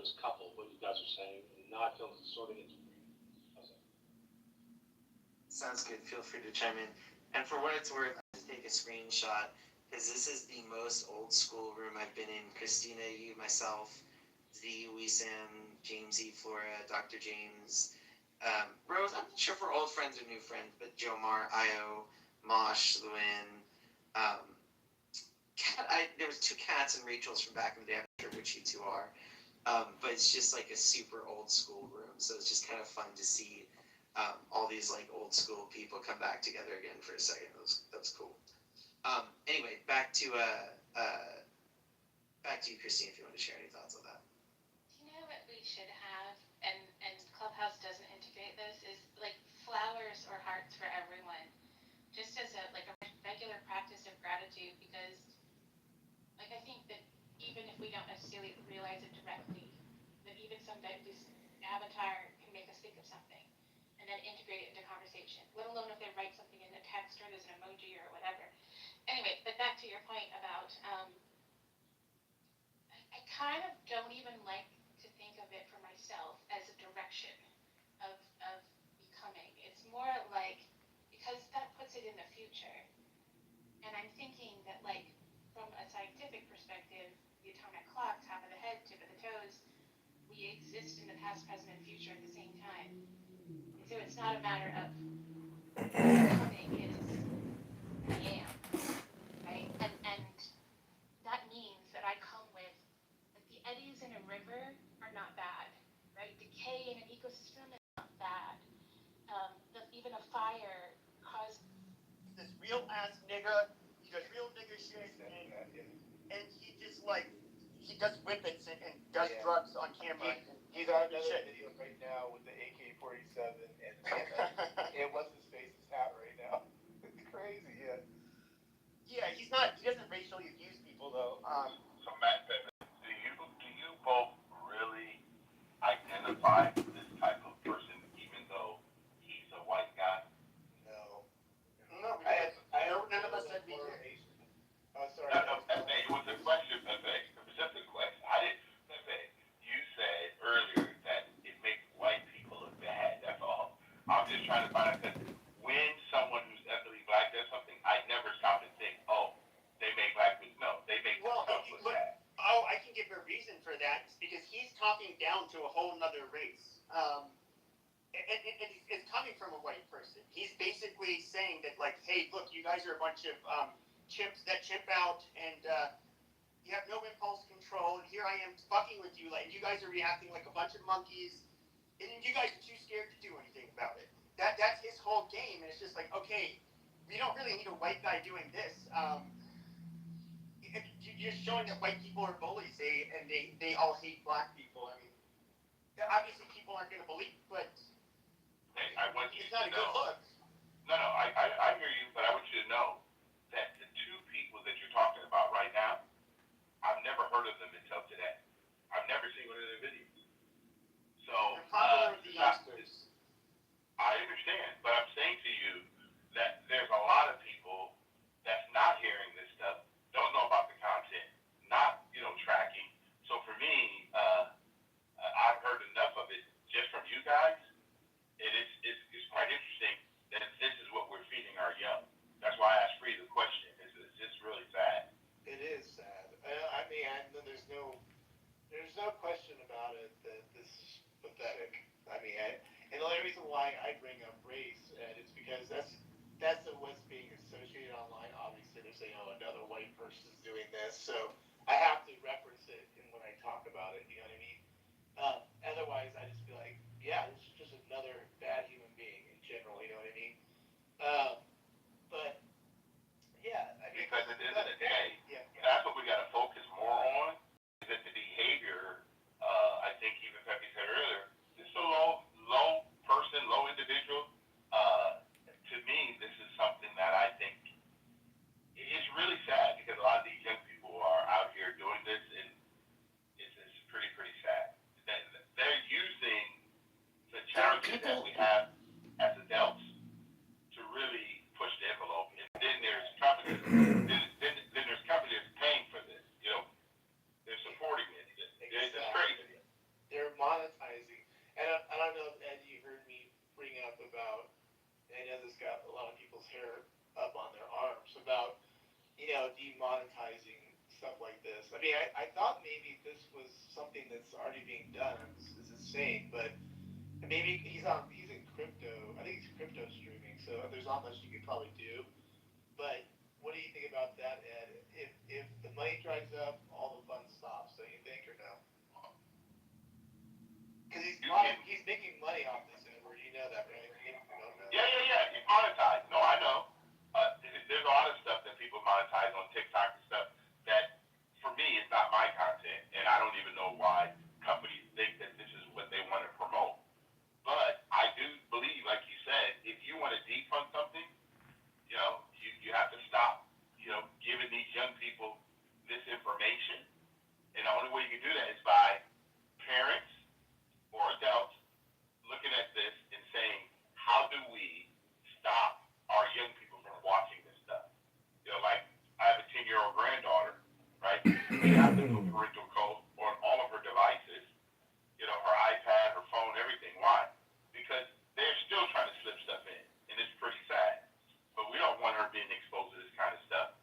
virtuous couple, what you guys are saying, and not feel sort of integrated. How's that? Sounds good. Feel free to chime in. And for what it's worth, I just take a screenshot because this is the most old school room I've been in. Christina, you, myself, Z, Sam, James E, Flora, Dr. James, Rose. I'm not sure if we're old friends or new friends, but Jomar, Io, Mosh, Lewin, Cat. There was two Cats and Rachel's from back in the day. I'm not sure which you two are. But it's just like a super old school room, so it's just kind of fun to see all these like old school people come back together again for a second. That was cool. Anyway, back to you, Christine, if you want to share any thoughts on that. You know what we should have, and Clubhouse doesn't integrate this, is like flowers or hearts for everyone, just as a regular practice of gratitude, because like I think that even if we don't necessarily realize it directly, that even sometimes this avatar can make us think of something and then integrate it into conversation, let alone if they write something in the text or there's an emoji or whatever. Anyway, but back to your point about, I kind of don't even like to think of it for myself as a direction of becoming. It's more like, because that puts it in the future. And I'm thinking that like, from a scientific perspective, the atomic clock, top of the head, tip of the toes, we exist in the past, present, and future at the same time. And so it's not a matter of becoming, it is I am, right? And that means that I come with, like the eddies in a river are not bad, right? Decay in an ecosystem is not bad. Even a fire caused this real ass nigga, he does real nigga shit, and he just like, he does whippets and does drugs on camera. He's on another video right now with the AK-47 and what's his face's hat right now. It's crazy, yeah. Yeah, he doesn't racially abuse people though. So Matt, do you both really identify with this type of person, even though he's a white guy? No. None of us said we did. Oh, sorry. No, Pepe, it was a question, Pepe. It was just a question. Pepe, you said earlier that it makes white people look bad. That's all. I'm just trying to find out, because when someone who's ethnically black does something, I never stop and think, oh, they make black people. No, they make themselves look bad. Oh, I can give a reason for that. It's because he's talking down to a whole nother race. And it's coming from a white person. He's basically saying that, like, hey, look, you guys are a bunch of chimps that chimp out, and you have no impulse control, and here I am fucking with you, like, you guys are reacting like a bunch of monkeys, and you guys are too scared to do anything about it. That's his whole game, and it's just like, okay, we don't really need a white guy doing this. You're showing that white people are bullies, they all hate black people. I mean, obviously people aren't going to believe, but I want you it's not to a good know. look. No, I hear you, but I want you to know that the two people that you're talking about right now, I've never heard of them until today. I've never seen one of their videos. So, They're popular with the youngsters. I understand, but I'm saying to you that there's a lot of people that's not hearing this stuff, don't know about the content, not, tracking. So for me, I've heard enough of it just from you guys. It's quite interesting that this is what we're feeding our young. That's why I asked Free the question. It's just really sad. It is sad. I mean, there's no question about it that this is pathetic. I mean, and the only reason why I bring up race, is because that's what's being associated online. Obviously, they're saying, oh, another white person's doing this, so I have to reference it when I talk about it. You know what I mean? Otherwise, I just be like, yeah, this is just another bad human being in general. You know what I mean? But yeah, I mean, Because at the end of the day, yeah. that's what we got to focus more on. Is that the behavior? I think even Pepe said earlier, it's so low person, low individual. To me, this is something that I think it's really sad, because a lot of these young people are out here doing this, and it's pretty sad. They're using the challenges that we have as adults to really push the envelope. And then there's companies demonetizing stuff like this. I mean, I thought maybe this was something that's already being done. This is insane, but maybe he's in crypto. I think he's crypto streaming, so there's not much you could probably do. But what do you think about that, Ed? If the money dries up, all the fun stops. Don't you think, or no? Because he's making money off this, Edward. You know that, right? You don't know. Yeah. You monetize. No, I know. There's a lot of stuff that people monetize on TikTok and stuff that, for me, is not my content, and I don't even know why companies think that this is what they want to promote. But I do believe, like you said, if you want to defund something, you have to stop, giving these young people this information. And the only way you can do that is by parents or adults looking at this and saying, how do we stop our young people from watching this stuff? Like I have a 10-year-old granddaughter, right? We have to put parental code on all of her devices, her iPad, her phone, everything. Why? Because they're still trying to slip stuff in, and it's pretty sad. But we don't want her being exposed to this kind of stuff.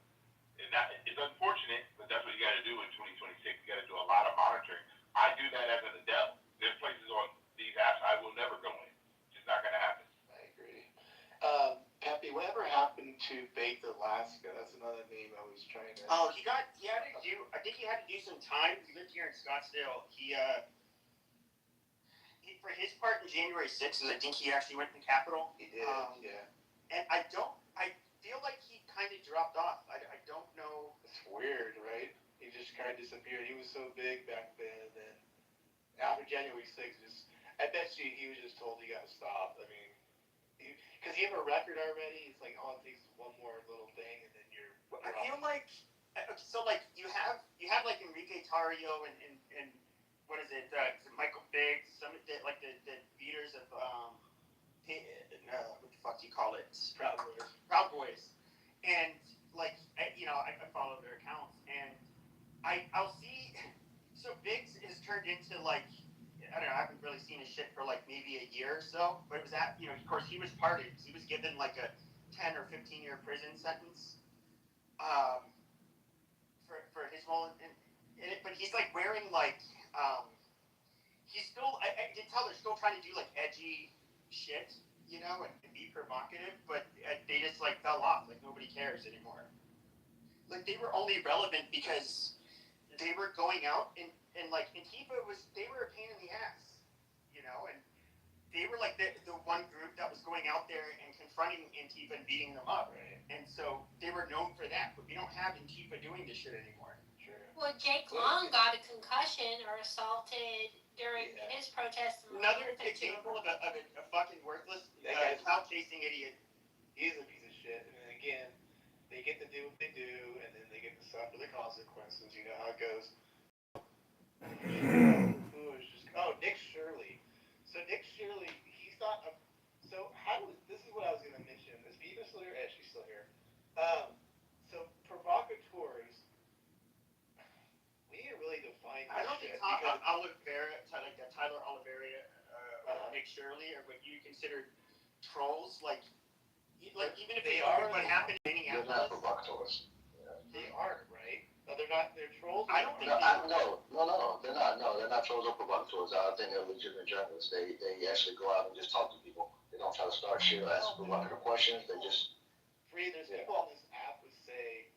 And that is unfortunate, but that's what you got to do in 2026. You got to do a lot of monitoring. I do that as an adult. There's places on these apps I will never go in. It's just not going to happen. I agree. Pepe, whatever happened to Baked Alaska? That's another name I was trying to. Oh, I think he had to do some time. He lived here in Scottsdale. He for his part in January 6th, I think he actually went to the Capitol. He did, yeah. And I feel like he kind of dropped off. I don't know. It's weird, right? He just kind of disappeared. He was so big back then, and then after January 6th, I bet you he was just told he got to stop. I mean, because he have a record already. It's like all it takes is one more little thing, and then you're. I feel like so. Like you have like Enrique Tarrio and what is it? Michael Biggs. Some of the leaders of what the fuck do you call it? Proud Boys. And I follow their accounts, and I'll see. So Biggs has turned into I don't know. I haven't really seen his shit for maybe a year or so. But it was of course, he was pardoned. He was given a 10 or 15-year prison sentence, for his role in it. But he's wearing he's still. I can tell they're still trying to do edgy shit, and be provocative. But they just fell off. Nobody cares anymore. They were only relevant because they were going out and Antifa they were a pain in the ass, and they were the one group that was going out there and confronting Antifa and beating them up. Right. And so they were known for that, but we don't have Antifa doing this shit anymore. Sure. Well, Jake Long got a concussion or assaulted during his protest. Another example of a fucking worthless, clout-chasing idiot. He is a piece of shit, and then again, they get to do what they do, and then they get to suffer the consequences. You know how it goes. Nick Shirley. So Nick Shirley, he's not a. So this is what I was going to mention. Is Viva still here? Yeah, she's still here. So provocateurs. We need to really define. I don't think Tyler Oliveira, Nick Shirley are what you consider trolls. Even if they are what happened in They're not Minneapolis. provocateurs. They aren't, right? No, they're not. They're trolls. I don't think No, they're not. No, they're not trolls or provocateurs. I think they're legitimate journalists. They actually go out and just talk to people. They don't try to start shit or ask provocative questions. They just. There's people on this app who say,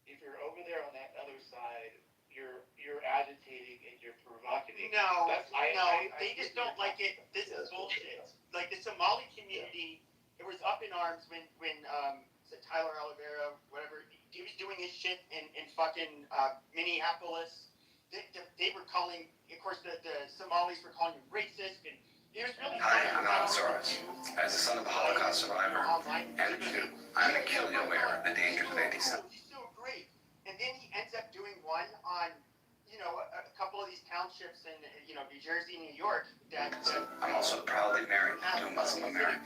if you're over there on that other side, you're agitating and you're provocating. No, they just don't like it. This is bullshit. The Somali community, it was up in arms when Tyler Oliveira, whatever, he was doing his shit in fucking Minneapolis. They were calling, of course, the Somalis were calling him racist, and it was really. Hi, I'm Alan Soros. As the son of a Holocaust survivor and a Jew, I'm acutely aware of the dangers of anti-Semitism. He's so great, and then he ends up doing one on, a couple of these townships in, New Jersey, New York. I'm also proudly married to a Muslim American.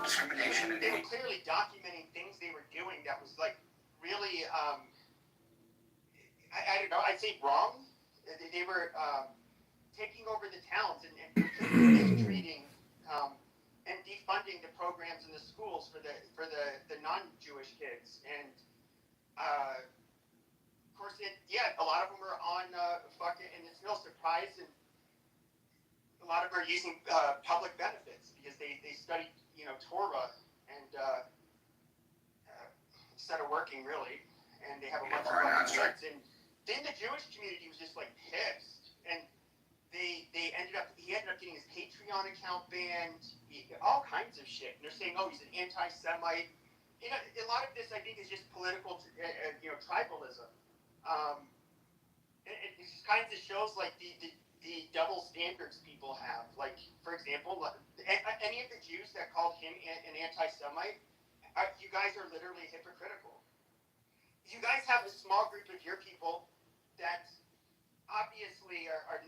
Discrimination and They were hate. clearly documenting things they were doing that was really, I don't know, I'd say wrong. They were taking over the towns and mistreating and defunding the programs in the schools for the non-Jewish kids. And yeah, a lot of them are on fucking, and it's no surprise, and a lot of them are using public benefits because they study, Torah and instead of working really, and they have a bunch of fucking kids. And then the Jewish community was just like pissed, and he ended up getting his Patreon account banned, all kinds of shit. And they're saying, oh, he's an anti-Semite. A lot of this I think is just political, tribalism. It just kind of shows like the double standards people have. Like, for example, any of the Jews that called him an anti-Semite, you guys are literally hypocritical. You guys have a small group of your people that obviously are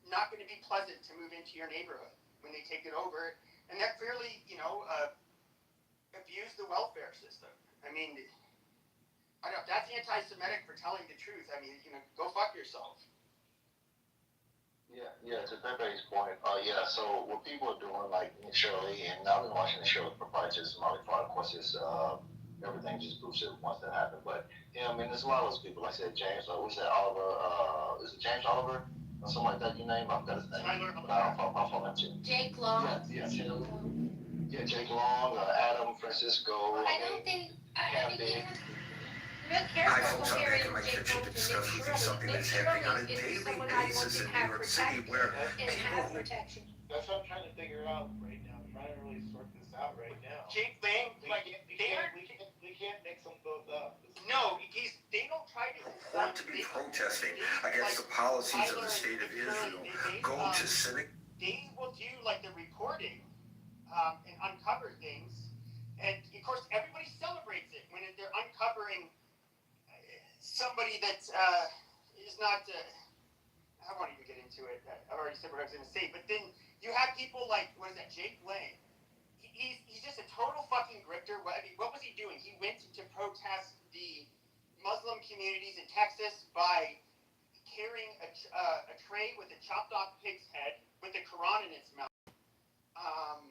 not going to be pleasant to move into your neighborhood when they take it over, and that clearly, abuse the welfare system. I mean, I don't know, that's anti-Semitic for telling the truth. I mean, go fuck yourself. Yeah, to Pepe's point, so what people are doing, like Shirley, and I've been watching the Shirley proprietors, Molly Fart, of course, everything just boosted once that happened, but, I mean, as well as people, like I said, James, we said Oliver, is it James Oliver, or something like that, you name, I've got his name, but I'll follow him too. Jake Long. Yeah, Jake Long, Adam, Francisco, I think you have to be real Hi careful folks, I'm back in comparing my Jake kitchen Long to to discuss Nick with you Shirley. something Nick that's happening on a Shirley is daily someone I want basis to in New have York City protected where and people have who protection. That's what I'm trying to figure out right now. I'm trying to really sort this out right now. Jake Lang, We can't mix them both up. No, they don't try to want to be protesting against the policies of the state of Israel go to civic. They will do like the reporting and uncover things, and of course everybody celebrates it when they're uncovering somebody that is not. I won't even get into it. I already said what I was going to say, but then you have people like Jake Lang. He's just a total fucking grifter. I mean, what was he doing? He went to protest the Muslim communities in Texas by carrying a tray with a chopped off pig's head with the Quran in its mouth.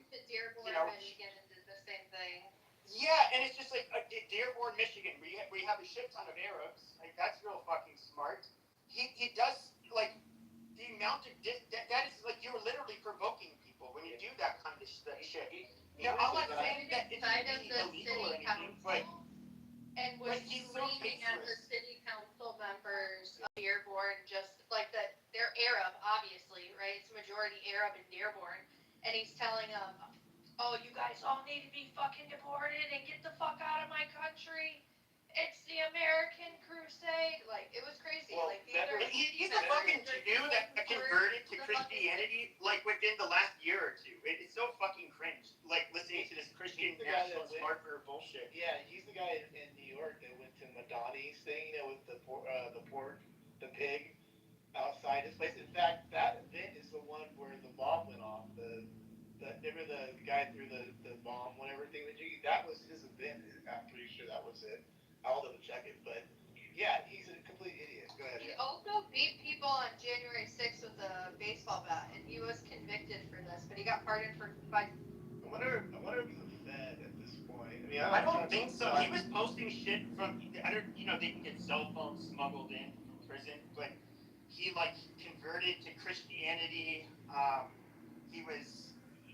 The Dearborn, Michigan did the same thing. Yeah, and it's just like Dearborn, Michigan, we have a shit ton of Arabs. Like, that's real fucking smart. He does, like, the amount of that is like you're literally provoking people when you do that kind of shit. Now, I'm not saying that it's illegal or anything, but and was so screaming at the city council members of Dearborn, just like that they're Arab, obviously, right? It's majority Arab in Dearborn, and he's telling them, "Oh, you guys all need to be fucking deported and get the fuck out of my country. It's the American crusade." Like, it was crazy. Well, like, he's a fucking Jew that converted to Christianity like within the last year or two. It's so fucking cringe. Like, listening to this Christian national smarter bullshit. Yeah, he's the guy in New York that went to Madani's thing, with the pig outside his place. In fact, that event is the one where the bomb went off. Remember the guy threw the bomb, whatever thing that was his event. I'm pretty sure that was it. I'll double check it, but yeah, he's a complete idiot. Go ahead. He also beat people on January 6th with a baseball bat, and he was convicted for this, but he got pardoned for I wonder if he's a Fed at this point. I mean, I don't think so. He was posting shit from they can get cell phones smuggled in from prison, but he like converted to Christianity.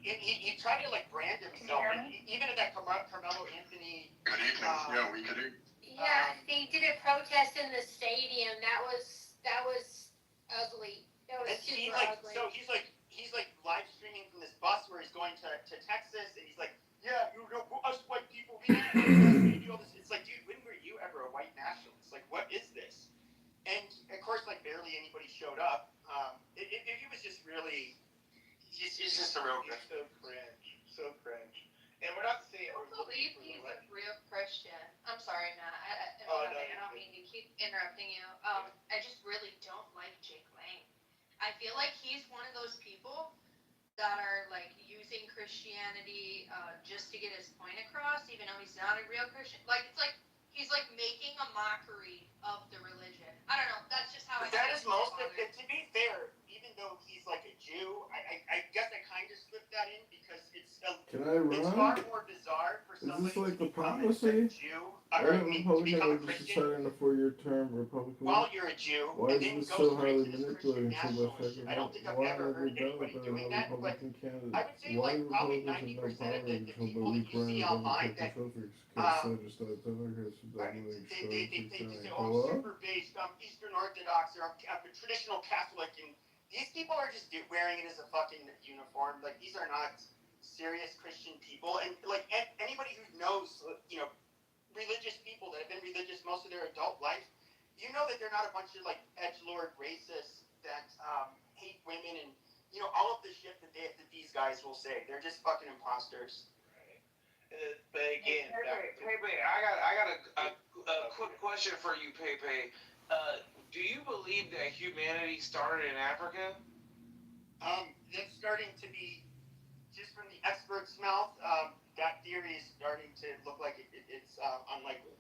He tried to like brand himself, even in that Carmelo Anthony. Good evening. We could. Yeah, he did a protest in the stadium. That was ugly. That was super ugly. So he's like live streaming from this bus where he's going to Texas, and he's like, yeah, us white people, we do all this. It's like, dude, when were you ever a white nationalist? Like, what is this? And of course, like barely anybody showed up. It was just really, it's just a real. He's so cringe. And we're not saying I don't believe he's a real Christian. I'm sorry, Matt. I don't mean to keep interrupting you. I just really don't like Jake Lang. I feel like he's one of those people that are like using Christianity just to get his point across, even though he's not a real Christian. Like, it's like he's like making a mockery of the religion. I don't know. That's just how I. That is most of it. To be fair, even though he's like a Jew, I guess I kind of slipped that in because it's Can I run? It's far more bizarre for somebody like to the become prophecy? a Jew or Why I did mean, to Republican become a leaders Christian decide in a 4-year term Republican? while you're a Jew, Why and is then this go so straight highly to this manipulated Christian until by nationalist shit. I don't think I've Why ever are they heard anybody developing doing a that, but Republican candidate? I would say Why like do probably Republicans have 90% no of power the until the people that weak you see running online Democratic that Celtics um, get started Democrats doubling they just say, oh, I'm Hello? super based, I'm Eastern Orthodox, or I'm a traditional Catholic, and these people are just wearing it as a fucking uniform. Like, these are not serious Christian people, and like anybody who knows, religious people that have been religious most of their adult life, you know that they're not a bunch of like edgelord racists that hate women and all of the shit that these guys will say. They're just fucking imposters. But again, Pepe, I got a quick question for you, Pepe. Do you believe that humanity started in Africa? That's starting to be, just from the expert's mouth, that theory is starting to look like it's unlikely.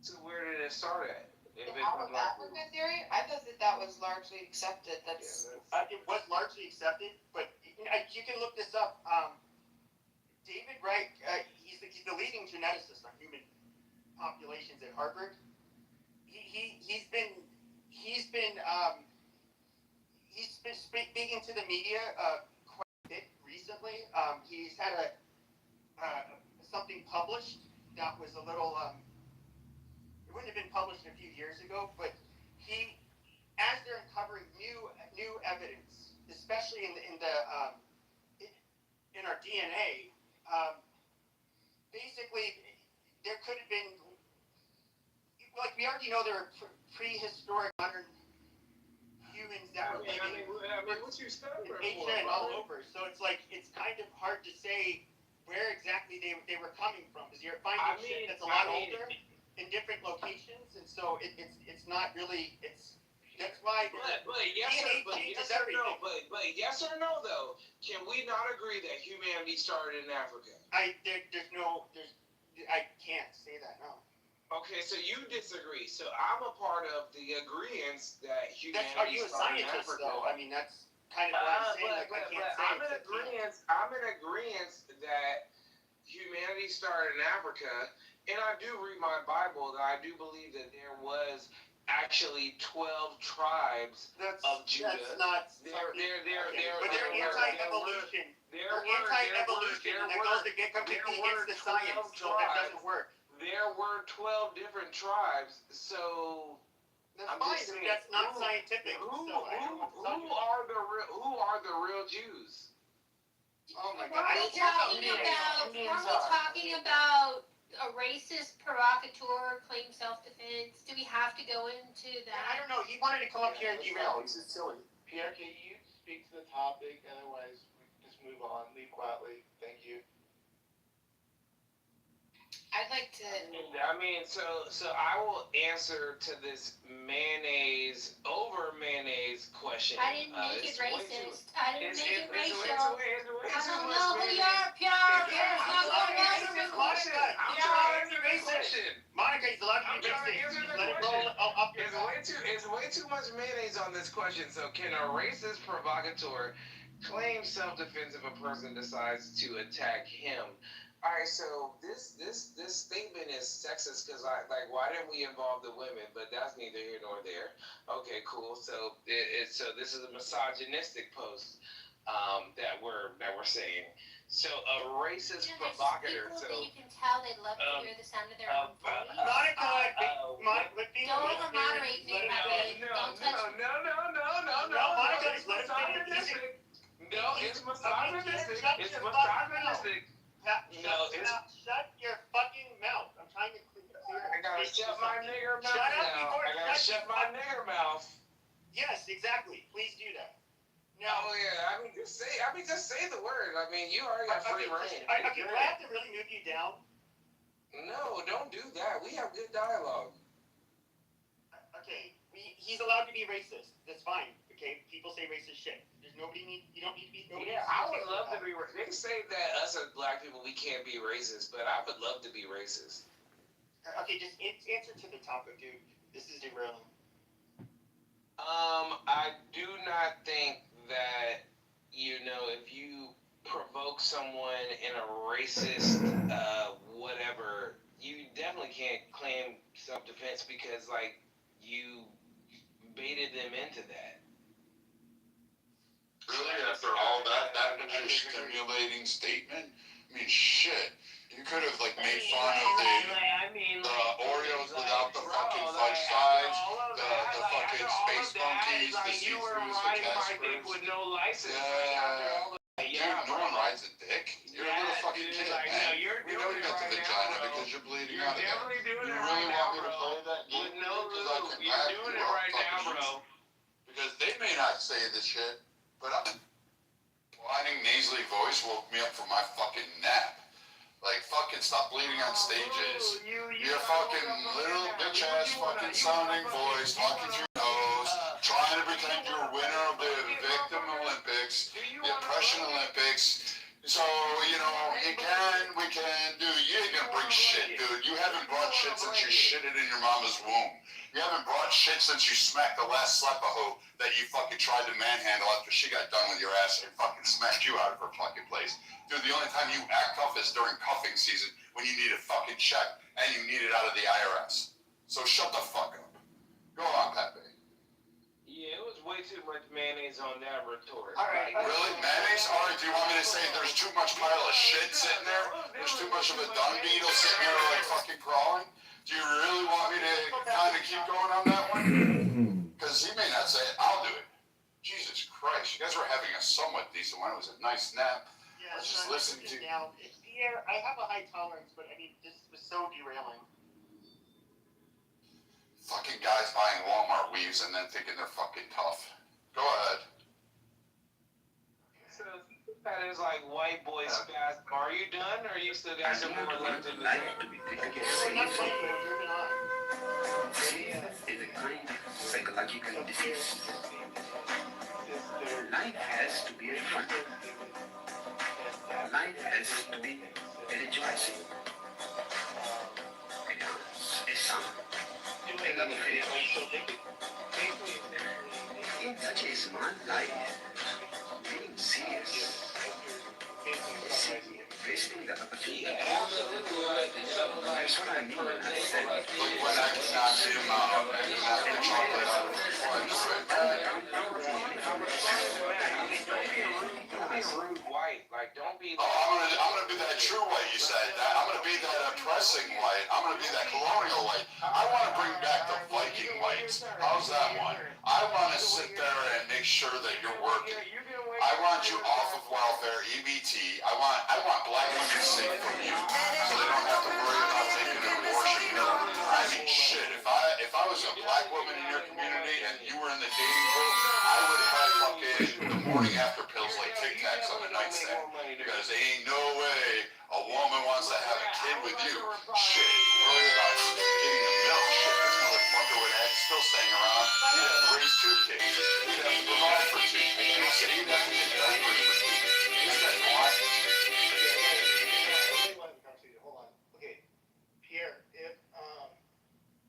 So where did it start at? The out of Africa theory? I thought that was largely accepted. It was largely accepted, but you can look this up. David Reich, he's the leading geneticist on human populations at Harvard. He's been speaking to the media quite a bit recently. He's had something published that was a little it wouldn't have been published a few years ago, but as they're uncovering new evidence, especially in our DNA. Basically, there could have been, like, we already know there are prehistoric modern humans that were living what you studying in Asia and all over. So it's like, it's kind of hard to say where exactly they were coming from, because you're finding shit that's a lot older in different locations, and so it's not really, that's why. But yes or no though, can we not agree that humanity started in Africa? I can't say that, no. Okay, so you disagree. So I'm a part of the agreement that humanity Are you a started in scientist Africa. though? I mean, that's kind of what I'm saying. I'm in agreement that humanity started in Africa, and I do read my Bible that I do believe that there was actually 12 tribes of Judah. That's not. But they're anti-evolution. They're anti-evolution, and that goes completely against the science, so that doesn't work. There were 12 different tribes, so. That's fine, but that's not scientific. Who are the real Jews? Oh my God! Are we talking about a racist provocateur claim self-defense? Do we have to go into that? I don't know. He wanted to come up here and derail. This is silly. Pierre, can you speak to the topic? Otherwise, we just move on. Leave quietly. Thank you. I'd like to. So I will answer to this mayonnaise question. I didn't make it racist. I didn't make it racial. I don't know who you are, Pierre. Pierre's not going Monica, he's allowed to be racist. Let it roll up your It's way too much mayonnaise on this question. So can a racist provocateur claim self-defense if a person decides to attack him? All right, so this statement is sexist because why didn't we involve the women? But that's neither here nor there. Okay, cool. So this is a misogynistic post that we're saying. So a racist provocateur. So you can tell they love to hear the sound of their own voice. Monica, don't over-moderate me, Pepe. Don't touch me. No. Monica, it's misogynistic. No, it's misogynistic. It's misogynistic. Shut your fucking mouth. I'm trying to clear. I gotta shut my nigger mouth now. I gotta shut my nigger mouth. Yes, exactly. Please do that. Now, just say the word. I mean, you already got free reign. Okay, do I have to really move you down? No, don't do that. We have good dialogue. Okay, he's allowed to be racist. That's fine. Okay, people say racist shit. You don't need to be. Yeah, I would love to be. They say that us as black people we can't be racist, but I would love to be racist. Okay, just answer to the topic, dude. This is irrelevant. I do not think that if you provoke someone in a racist whatever, you definitely can't self-defense because like you baited them into that. Really, after all that was your stimulating statement? I mean, shit. You could have like made fun of the Oreos without the fucking fudge sides, the fucking space monkeys, the see-throughs, the Caspers. With no license. Dude, no one rides a dick. You're a little fucking kid, man. We know you got the vagina because you're bleeding out again. You really want me to play that game? Because I can back you up, fucking. Because they may not say the shit, but whining nasally voice woke me up from my fucking nap. Like, fucking stop bleeding on stages. Your fucking little bitch ass fucking sounding voice talking through your nose, trying to pretend you're a winner of the Victim Olympics, the Oppression Olympics. So, you know, we can, dude, you ain't gonna bring shit, dude. You haven't brought shit since you shitted in your mama's womb. You haven't brought shit since you smacked the last slepahoe that you fucking tried to manhandle after she got done with your ass and fucking smacked you out of her fucking place. Dude, the only time you act tough is during cuffing season when you need a fucking check and you need it out of the IRS. So shut the fuck up. Go on, Pepe. Yeah, it was way too much mayonnaise on that retort. All right. Really? Mayonnaise? All right, do you want me to say there's too much pile of shit sitting there? There's too much of a dung beetle sitting here like fucking crawling? Do you really want me to kind of keep going on that one? Because he may not say it. I'll do it. Jesus Christ. You guys were having a somewhat decent one. It was a nice nap. Yeah, Let's just listen to you. Now, Pierre, I have a high tolerance, but I mean, this was so derailing. Fucking guys buying Walmart weaves and then thinking they're fucking tough. Go ahead. So that is like white boy spasm. Are you done, or you still got some more left in the tank? We're not playing, we're moving on. Fear is a great psychological disease. Life has to be fun. Life has to be rejoicing. A song. In such a small life, being serious, wasting the opportunity. That's what I mean when I said, Look when I can knock him out and knock the chocolate out of his flesh, Don't be rude white. Like, don't be. Oh, I'm gonna be that true white, you said. I'm gonna be that oppressing white. I'm gonna be that colonial white. I want to bring back the Viking whites. How's that one? I want to sit there and make sure that you're working. I want you off of welfare, EBT. I want black women safe from you, so they don't have to worry about taking an abortion pill. I mean, shit. If I was a black woman in your community and you were in the dating pool, I would have fucking the morning after pills like Tic Tacs on the nightstand, because there ain't no way a woman wants to have a kid with you. Shit, worry about getting the milk. Shit, this motherfucker would have still staying around. He'd have to raise 2 kids. He'd have to provide for 2. He'd have to get diapers for 2. This guy's blind. Hold on. Okay, Pierre,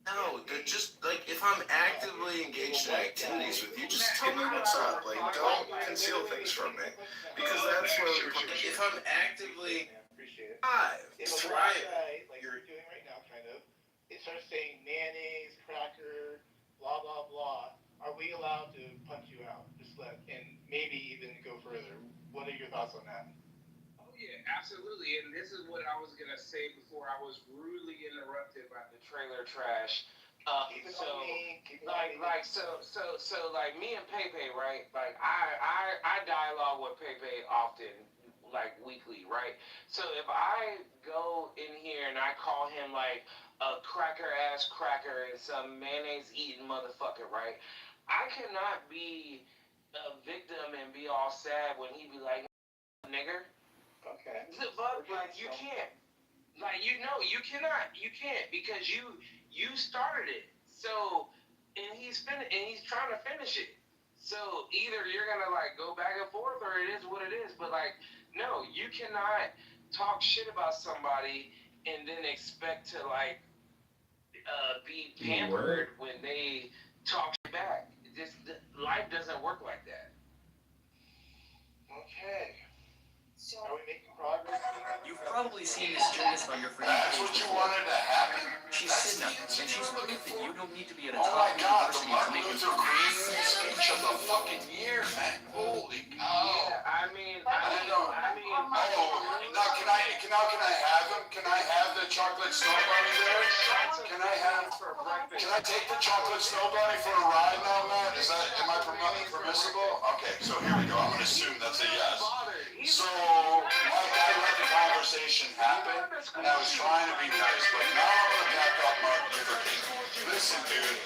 No, just like if I'm actively engaged in activities with you, just tell me what's up. Like, don't conceal things from me, because that's where if I'm actively thriving, like you're doing right now, kind of, it starts saying mayonnaise, cracker, blah blah blah. Are we allowed to punch you out? And maybe even go further. What are your thoughts on that? Oh yeah, absolutely. And this is what I was gonna say before I was rudely interrupted by the trailer trash. So me and Pepe, right? Like I dialogue with Pepe often, like weekly, right? So if I go in here and I call him like a cracker ass cracker and some mayonnaise eating motherfucker, right? I cannot be a victim and be all sad when he be like, nigger. Okay. But like you can't. Like you cannot. You can't, because you started it. So and he's trying to finish it. So either you're gonna like go back and forth, or it is what it is. But like, no, you cannot talk shit about somebody and then expect to like be pampered when they talk back. Life doesn't work like that. Okay. So are we making progress? You've probably seen this gymnast on your freaking That's page what you before. wanted to happen? She's That's Sidna, the and answer she's you're proof looking that you for? don't need to be at a Oh top my God, the university to Martin make it. Luther King speech of the fucking year, man. Holy cow. Yeah, I mean, Oh, now can I have him? Can I have the chocolate snow bunny there? Can I take the chocolate snow bunny for a ride now, Matt? Am I permissible? Okay, so here we go. I'm gonna assume that's a yes. So I let the conversation happen, and I was trying to be nice, but now I'm gonna back up Martin Luther King. Listen, dude.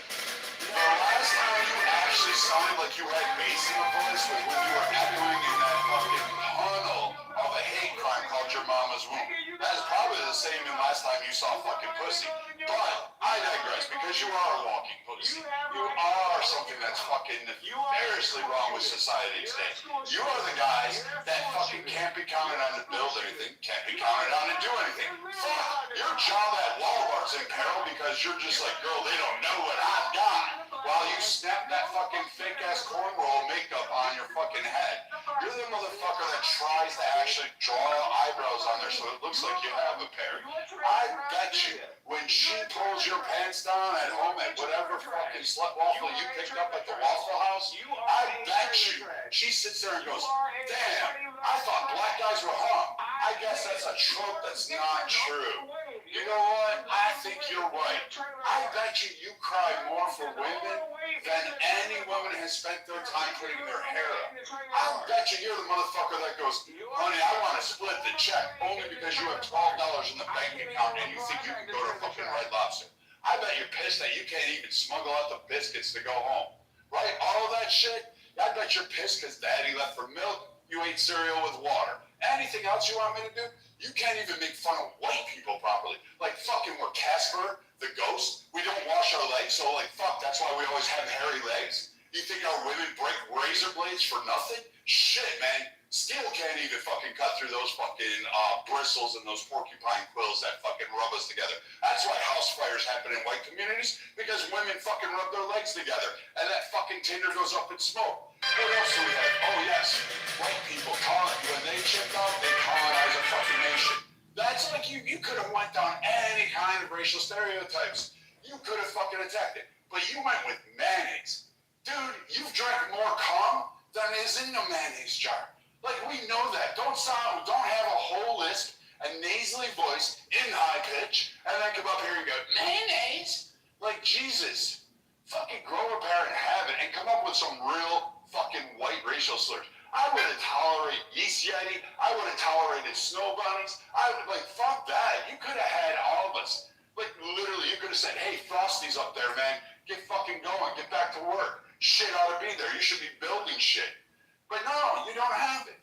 The last time you actually sounded like you had bass in the voice was when you were echoing in that fucking tunnel of a hate crime called your mama's womb. That's probably the same as last time you saw fucking pussy. But I digress, because you are a walking pussy. You are something that's fucking nefariously wrong with society today. You are the guys that fucking can't be counted on to build anything, can't be counted on to do anything. Fuck, your job at Walmart's in peril because you're just like, girl, they don't know what I've got. While you snap that fucking fake ass cornrow makeup on your fucking head. You're the motherfucker that tries to actually draw eyebrows on there so it looks like you have a pair. I bet you, when she pulls your pants down at home at whatever fucking slut waffle you picked up at the Waffle House, I bet you she sits there and goes, damn, I thought black guys were hot. I guess that's a trope that's not true. You know what? I think you're right. I bet you cry more for women than any woman has spent their time putting their hair up. I bet you're the motherfucker that goes, honey, I want to split the check only because you have $12 in the bank account and you think you can go to fucking Red Lobster. I bet you're pissed that you can't even smuggle out the biscuits to go home. Right? All of that shit? I bet you're pissed because daddy left for milk. You ate cereal with water. Anything else you want me to do? You can't even make fun of white people properly. Like fucking we're Casper, the ghost. We don't wash our legs, so like fuck, that's why we always have hairy legs. You think our women break razor blades for nothing? Shit, man. Steel can't even fucking cut through those fucking bristles and those porcupine quills that fucking rub us together. That's why house fires happen in white communities, because women fucking rub their legs together and that fucking tinder goes up in smoke. What else do we have? Oh yes, white people when they chipped out, they colonize a fucking nation. That's like you could have went down any kind of racial stereotypes. You could have fucking attacked it, but you went with mayonnaise. Dude, you've drank more cum than is in the mayonnaise jar. Like, we know that. Don't have a whole lisp, a nasally voice in high pitch, and then come up here and go, mayonnaise? Like, Jesus. Fucking grow a pair and have it, and come up with some real fucking white racial slurs. I would have tolerated yeast yeti. I would have tolerated snow bunnies. I would, like, fuck that. You could have had all of us. Like, literally, you could have said, hey, Frosty's up there, man. Get fucking going. Get back to work. Shit ought to be there. You should be building shit. But no, you don't have it.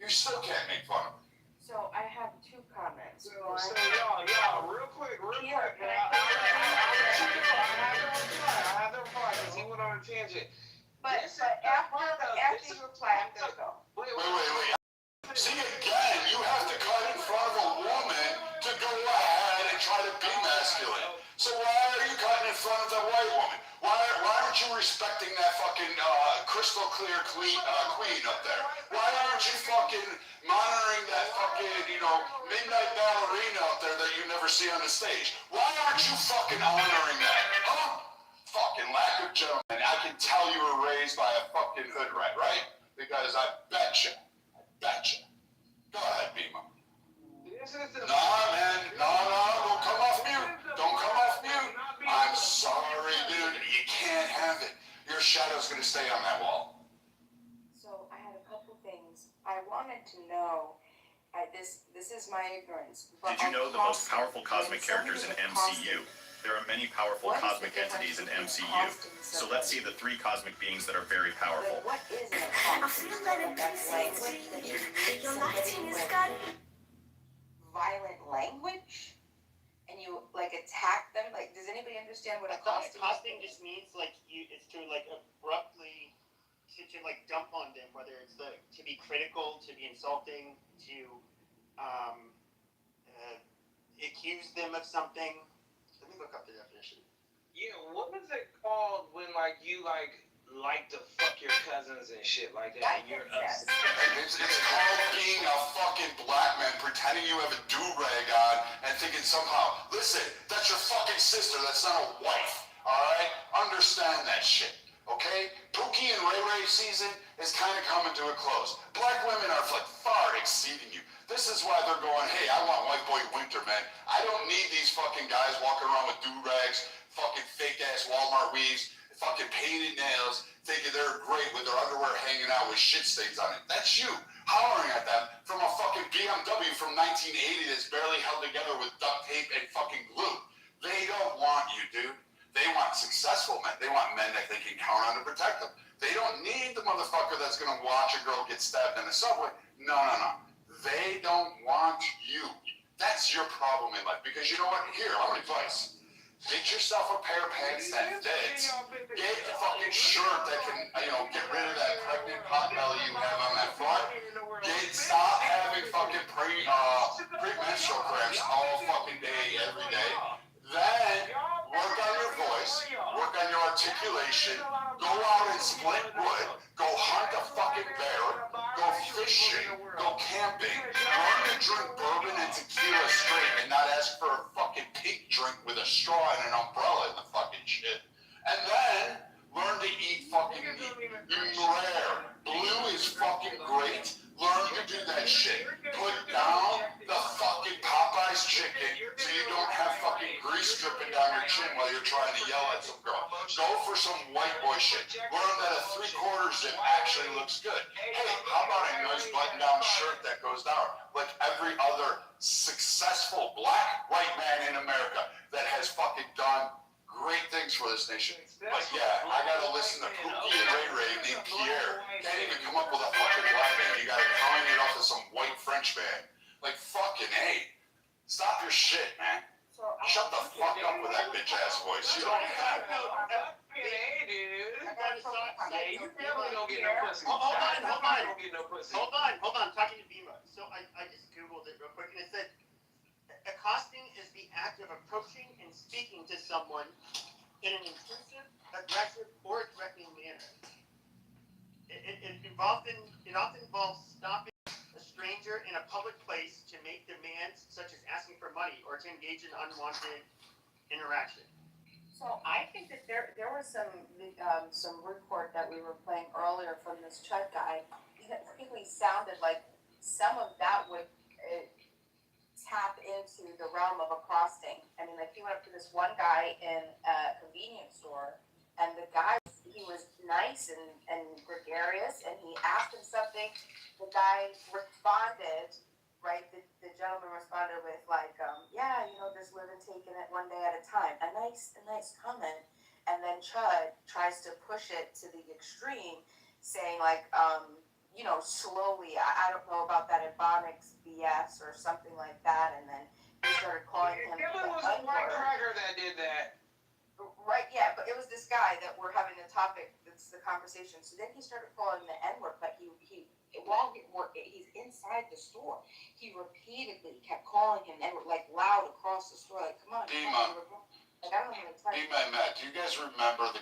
You still can't make fun of it. So I have two comments. So y'all, real quick. I have to reply because he went on a tangent. But after you reply, I'm gonna go. Wait. See, again, you have to cut in front of a woman to go ahead and try to be masculine. So why are you cutting in front of the white woman? Why aren't you respecting that fucking crystal clear queen up there? Why aren't you fucking monitoring that fucking, midnight ballerina up there that you never see on the stage? Why aren't you fucking honoring that? Huh? Fucking lack of gentlemen. I can tell you were raised by a fucking hood rat, right? Because I betcha. Go ahead, Beamer. Nah, man. No, don't come off mute. I'm sorry, dude. You can't have it. Your shadow's gonna stay on that wall. So I had a couple things. I wanted to know, this is my ignorance. Did you know the most powerful cosmic characters in MCU? There are many powerful cosmic entities in MCU. So let's see the 3 cosmic beings that are very powerful. What is an acoustic language that you use violent language? And you attack them? Does anybody understand what accosting just means it's to abruptly to dump on them, whether it's to be critical, to be insulting, to accuse them of something. Let me look up the definition. Yeah, what is it called when you like to fuck your cousins and shit like that, and you're upset. It's called being a fucking black man, pretending you have a do-rag on and thinking somehow, listen, that's your fucking sister, that's not a wife, alright? Understand that shit, okay? Pookie and Ray Ray season is kind of coming to a close. Black women are like far exceeding you. This is why they're going, hey, I want white boy winter, man. I don't need these fucking guys walking around with do-rags, fucking fake-ass Walmart weaves, fucking painted nails, thinking they're great with their underwear hanging out with shit stains on it. That's you, hollering at them from a fucking BMW from 1980 that's barely held together with duct tape and fucking glue. They don't want you, dude. They want successful men. They want men that they can count on to protect them. They don't need the motherfucker that's gonna watch a girl get stabbed in the subway. No. They don't want you. That's your problem in life. Because you know what? Here, I'm advice. Get yourself a pair of pants that fits. Get a fucking shirt that can, get rid of that pregnant pot belly you have on that front. Stop having fucking premenstrual cramps all fucking day, every day. Then work on your voice, work on your articulation, go out and split wood, go hunt a fucking bear, go fishing, go camping, learn to drink bourbon and tequila straight and not ask for a fucking pink drink with a straw and an umbrella in the fucking shit. And then learn to eat fucking meat. Rare. Blue is fucking great. Learn to do that shit. Put down the fucking Popeye's chicken so you don't have fucking grease dripping down your chin while you're trying to yell at some girl. Go for some white boy shit. Learn that a 3/4 zip actually looks good. Hey, how about a nice button-down shirt that goes down like every other successful black white man in America that has fucking done great things for this nation. But yeah, I gotta listen to Pookie and Ray Ray named Pierre. Can't even come up with a fucking black man. You gotta count it off of some white French man. Like fucking A. Stop your shit, man. Shut the fuck up with that bitch ass voice. You don't have it. Hey, dude. You definitely don't get no pussy. Hold on. Talking to Bima. So I just Googled it real quick and it said, accosting is the act of approaching and speaking to someone in an intrusive, aggressive, or threatening manner. It often involves stopping a stranger in a public place to make demands such as asking for money or to engage in unwanted interaction. So I think that there was some report that we were playing earlier from this Chud guy. It really sounded like some of that would tap into the realm of accosting. I mean, like he went up to this one guy in a convenience store, and the guy, he was nice and gregarious, and he asked him something. The guy responded, right? The gentleman responded with like, just live and taking it one day at a time. A nice comment. And then Chud tries to push it to the extreme, saying like, slowly, I don't know about that Ebonics BS or something like that. And then he started calling him It was a white cracker that did that. Right, yeah, but it was this guy that we're having the topic, that's the conversation. So then he started calling the N-word, but while he's inside the store, he repeatedly kept calling him N-word, like loud across the store, like, come on. Dima. Like, I don't know how to Dima and Matt, do you guys remember the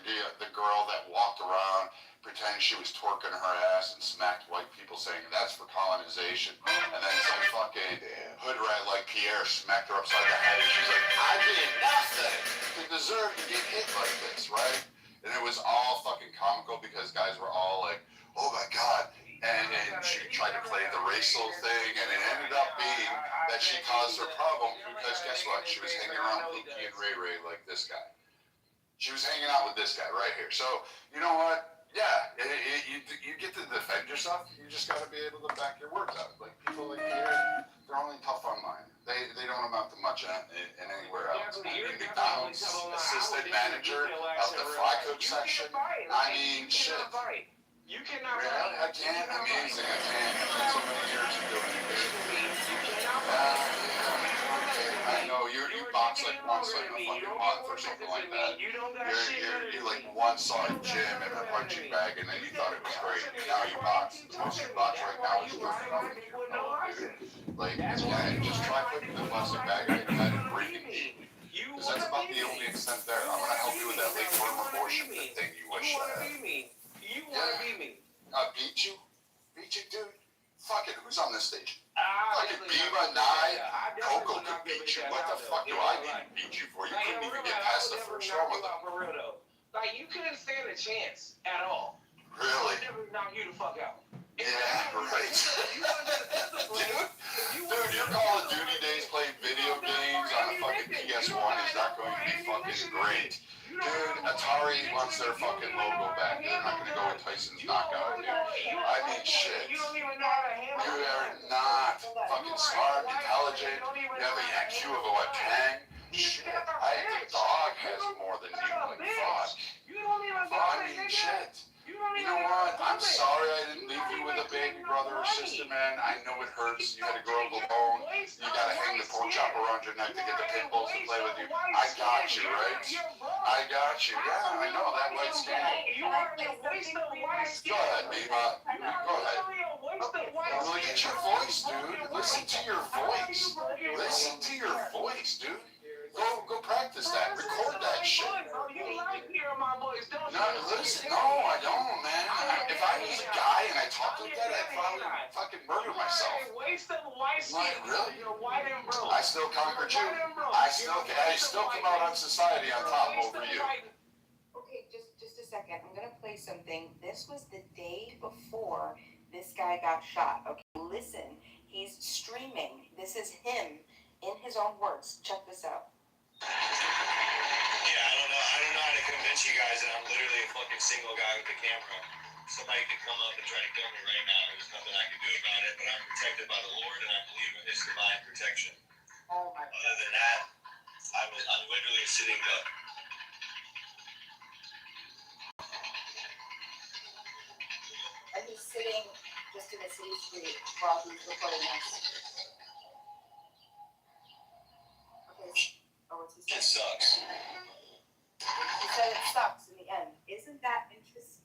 girl that walked around pretending she was twerking her ass and smacked white people saying that's for colonization? And then some fucking hood rat like Pierre smacked her upside the head and she's like, I did nothing to deserve to get hit like this, right? And it was all fucking comical because guys were all like, oh my god. And she tried to play the racial thing, and it ended up being that she caused her problem because guess what? She was hanging around Pookie and Ray Ray like this guy. She was hanging out with this guy right here. So, you know what? Yeah, you get to defend yourself. You just got to be able to back your words up. Like people like here, they're only tough online. They don't amount to much in anywhere else. I mean, McDonald's assistant manager of the fry cook section. I mean, shit. You cannot I can't. Amazing. I can't. It's so many years of doing it. I know you box like once like a fucking month or something like that. You like once saw a gym and a punching bag and then you thought it was great. Now you box. Most you box right now is jerking off with your fellow dude. Like, just try putting the plastic bag in your head and breathing deep. Because that's about the only extent there. I'm gonna help you with that late term abortion thing you wish I had. You wanna beat me? I beat you? Beat you, dude? Fuck it, who's on this stage? I Fucking Bima, Nye, Coco could beat you. What the fuck do I need to beat you for? You couldn't even get past the first round with them. For real though. Like, you couldn't stand a chance at all. Really? I'd never knock you the fuck out. Yeah, right. Dude, your Call of Duty days playing video games on a fucking PS1 is not going to be fucking great. Dude, Atari wants their fucking logo back. They're not going to go with Tyson's knockout, dude. I mean, shit. You are not fucking smart, intelligent. You have an IQ of a what, 10? Shit. The dog has more than you. Like, fuck. I mean, shit. You know what? I'm sorry I didn't leave you with a baby brother or sister, man. I know it hurts. You had to grow up alone. You gotta hang the pork chop around your neck to get the pit bulls to play with you. I got you, right? I got you. Yeah, I know that white skin. Go ahead, Bima. Go ahead. Look at your voice, dude. Listen to your voice. Listen to your voice, dude. Go practice that. Record that shit. No, listen. No, I don't, man. If I was a guy and I talked like that, I'd probably fucking murder myself. Like, really? I still conquered you. I still come out on society on top over you. Okay, just a second. I'm gonna play something. This was the day before this guy got shot. Okay, listen. He's streaming. This is him in his own words. Check this out. Yeah, I don't know how to convince you guys that I'm literally a fucking single guy with a camera. Somebody could come up and try to kill me right now. There's nothing I can do about it, but I'm protected by the Lord, and I believe in His divine protection. Oh my God. Other than that, I'm literally a sitting duck. And he's sitting just in a city street while he's recording this. Okay. Oh, what's he saying? It sucks. He said it sucks in the end. Isn't that interesting?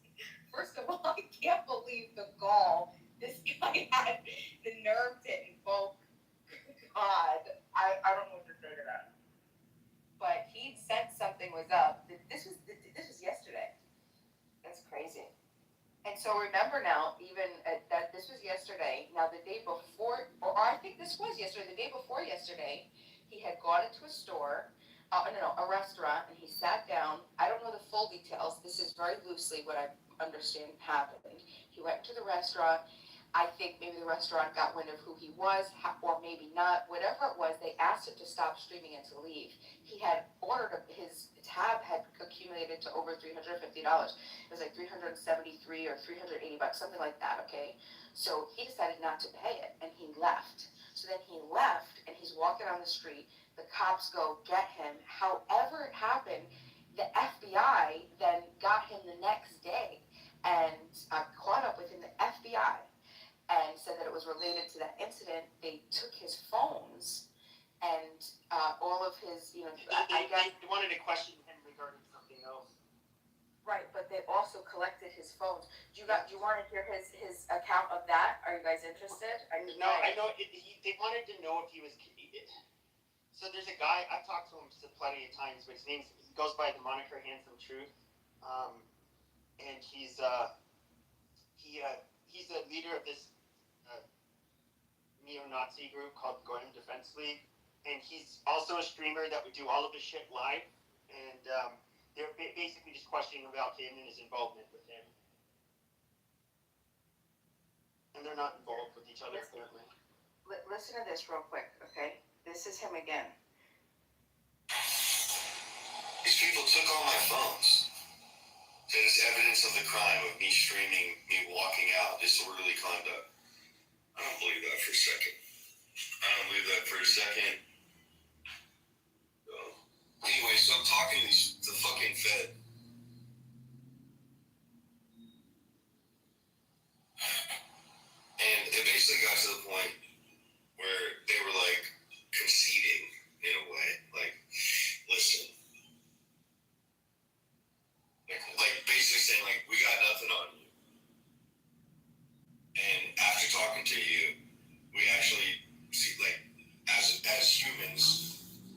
First of all, I can't believe the gall this guy had the nerve to invoke God. I don't know what to say to that. But he said something was up. This was yesterday. That's crazy. And so remember now, even that this was yesterday. Now the day before, or I think this was yesterday. The day before yesterday, he had gone into a store. A restaurant, and he sat down. I don't know the full details. This is very loosely what I understand happened. He went to the restaurant. I think maybe the restaurant got wind of who he was, or maybe not. Whatever it was, they asked him to stop streaming and to leave. He had ordered, his tab had accumulated to over $350. It was like $373 or $380, something like that, okay? So he decided not to pay it, and he left. So then he left, and he's walking on the street. The cops go get him. However it happened, the FBI then got him the next day and caught up with him, the FBI, and said that it was related to that incident. They took his phones and all of his, They wanted to question him regarding something else. Right, but they also collected his phones. Do you want to hear his account of that? Are you guys interested? No, I know. They wanted to know if he was. So there's a guy, I've talked to him plenty of times, but he goes by the moniker Handsome Truth. And he's a leader of this neo-Nazi group called the Gordon Defense League. And he's also a streamer that would do all of his shit live. And they're basically just questioning about him and his involvement with him. And they're not involved with each other currently. Listen to this real quick, okay? This is him again. These people took all my phones. There's evidence of the crime of me streaming, me walking out, disorderly conduct. I don't believe that for a second. Anyway, so I'm talking to the fucking Fed. And it basically got to the point where they were like conceding in a way. Like, listen. Like basically saying like, we got nothing on you. And after talking to you, we actually see like, as humans,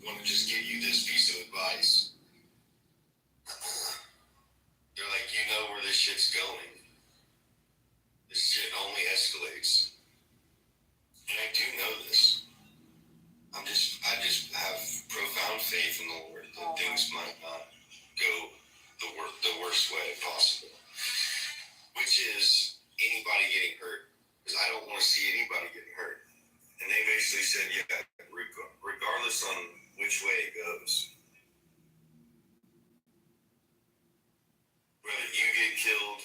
want to just give you this piece of advice. this shit's going, this shit only escalates. And I do know this. I just have profound faith in the Lord that things might not go the worst way possible. Which is anybody getting hurt. Because I don't want to see anybody getting hurt. And they basically said, yeah, regardless on which way it goes, whether you get killed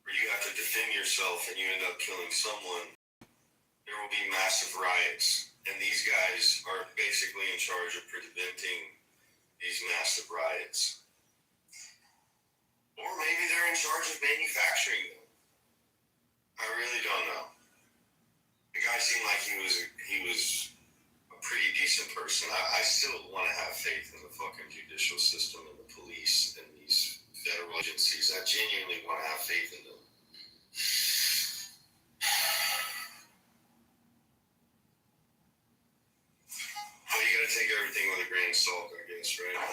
or you have to defend yourself and you end up killing someone, there will be massive riots. And these guys are basically in charge of preventing these massive riots. Or maybe they're in charge of manufacturing them. I really don't know. The guy seemed like he was a pretty decent person. I still want to have faith in the fucking judicial system and the police and these federal agencies. I genuinely want to have faith in them. But you gotta take everything with a grain of salt, I guess, right? I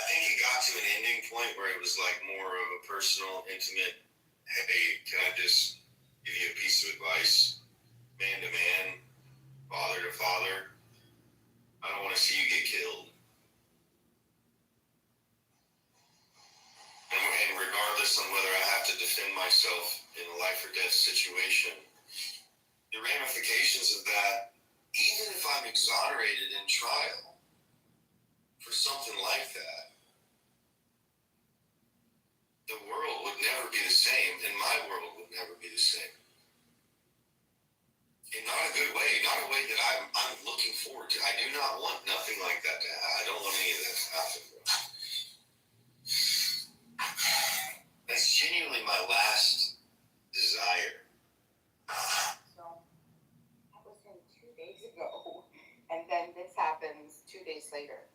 think it got to an ending point where it was like more of a personal, intimate, hey, can I just give you a piece of advice? Man to man, father to father. I don't want to see you get killed. And regardless on whether I have to defend myself in a life or death situation, the ramifications of that, even if I'm exonerated in trial for something like that, the world would never be the same, and my world would never be the same. In not a good way, not a way that I'm looking forward to. I do not want nothing like that to happen. I don't want any of that to happen. That's genuinely my last desire. So, that was him 2 days ago, and then this happens 2 days later.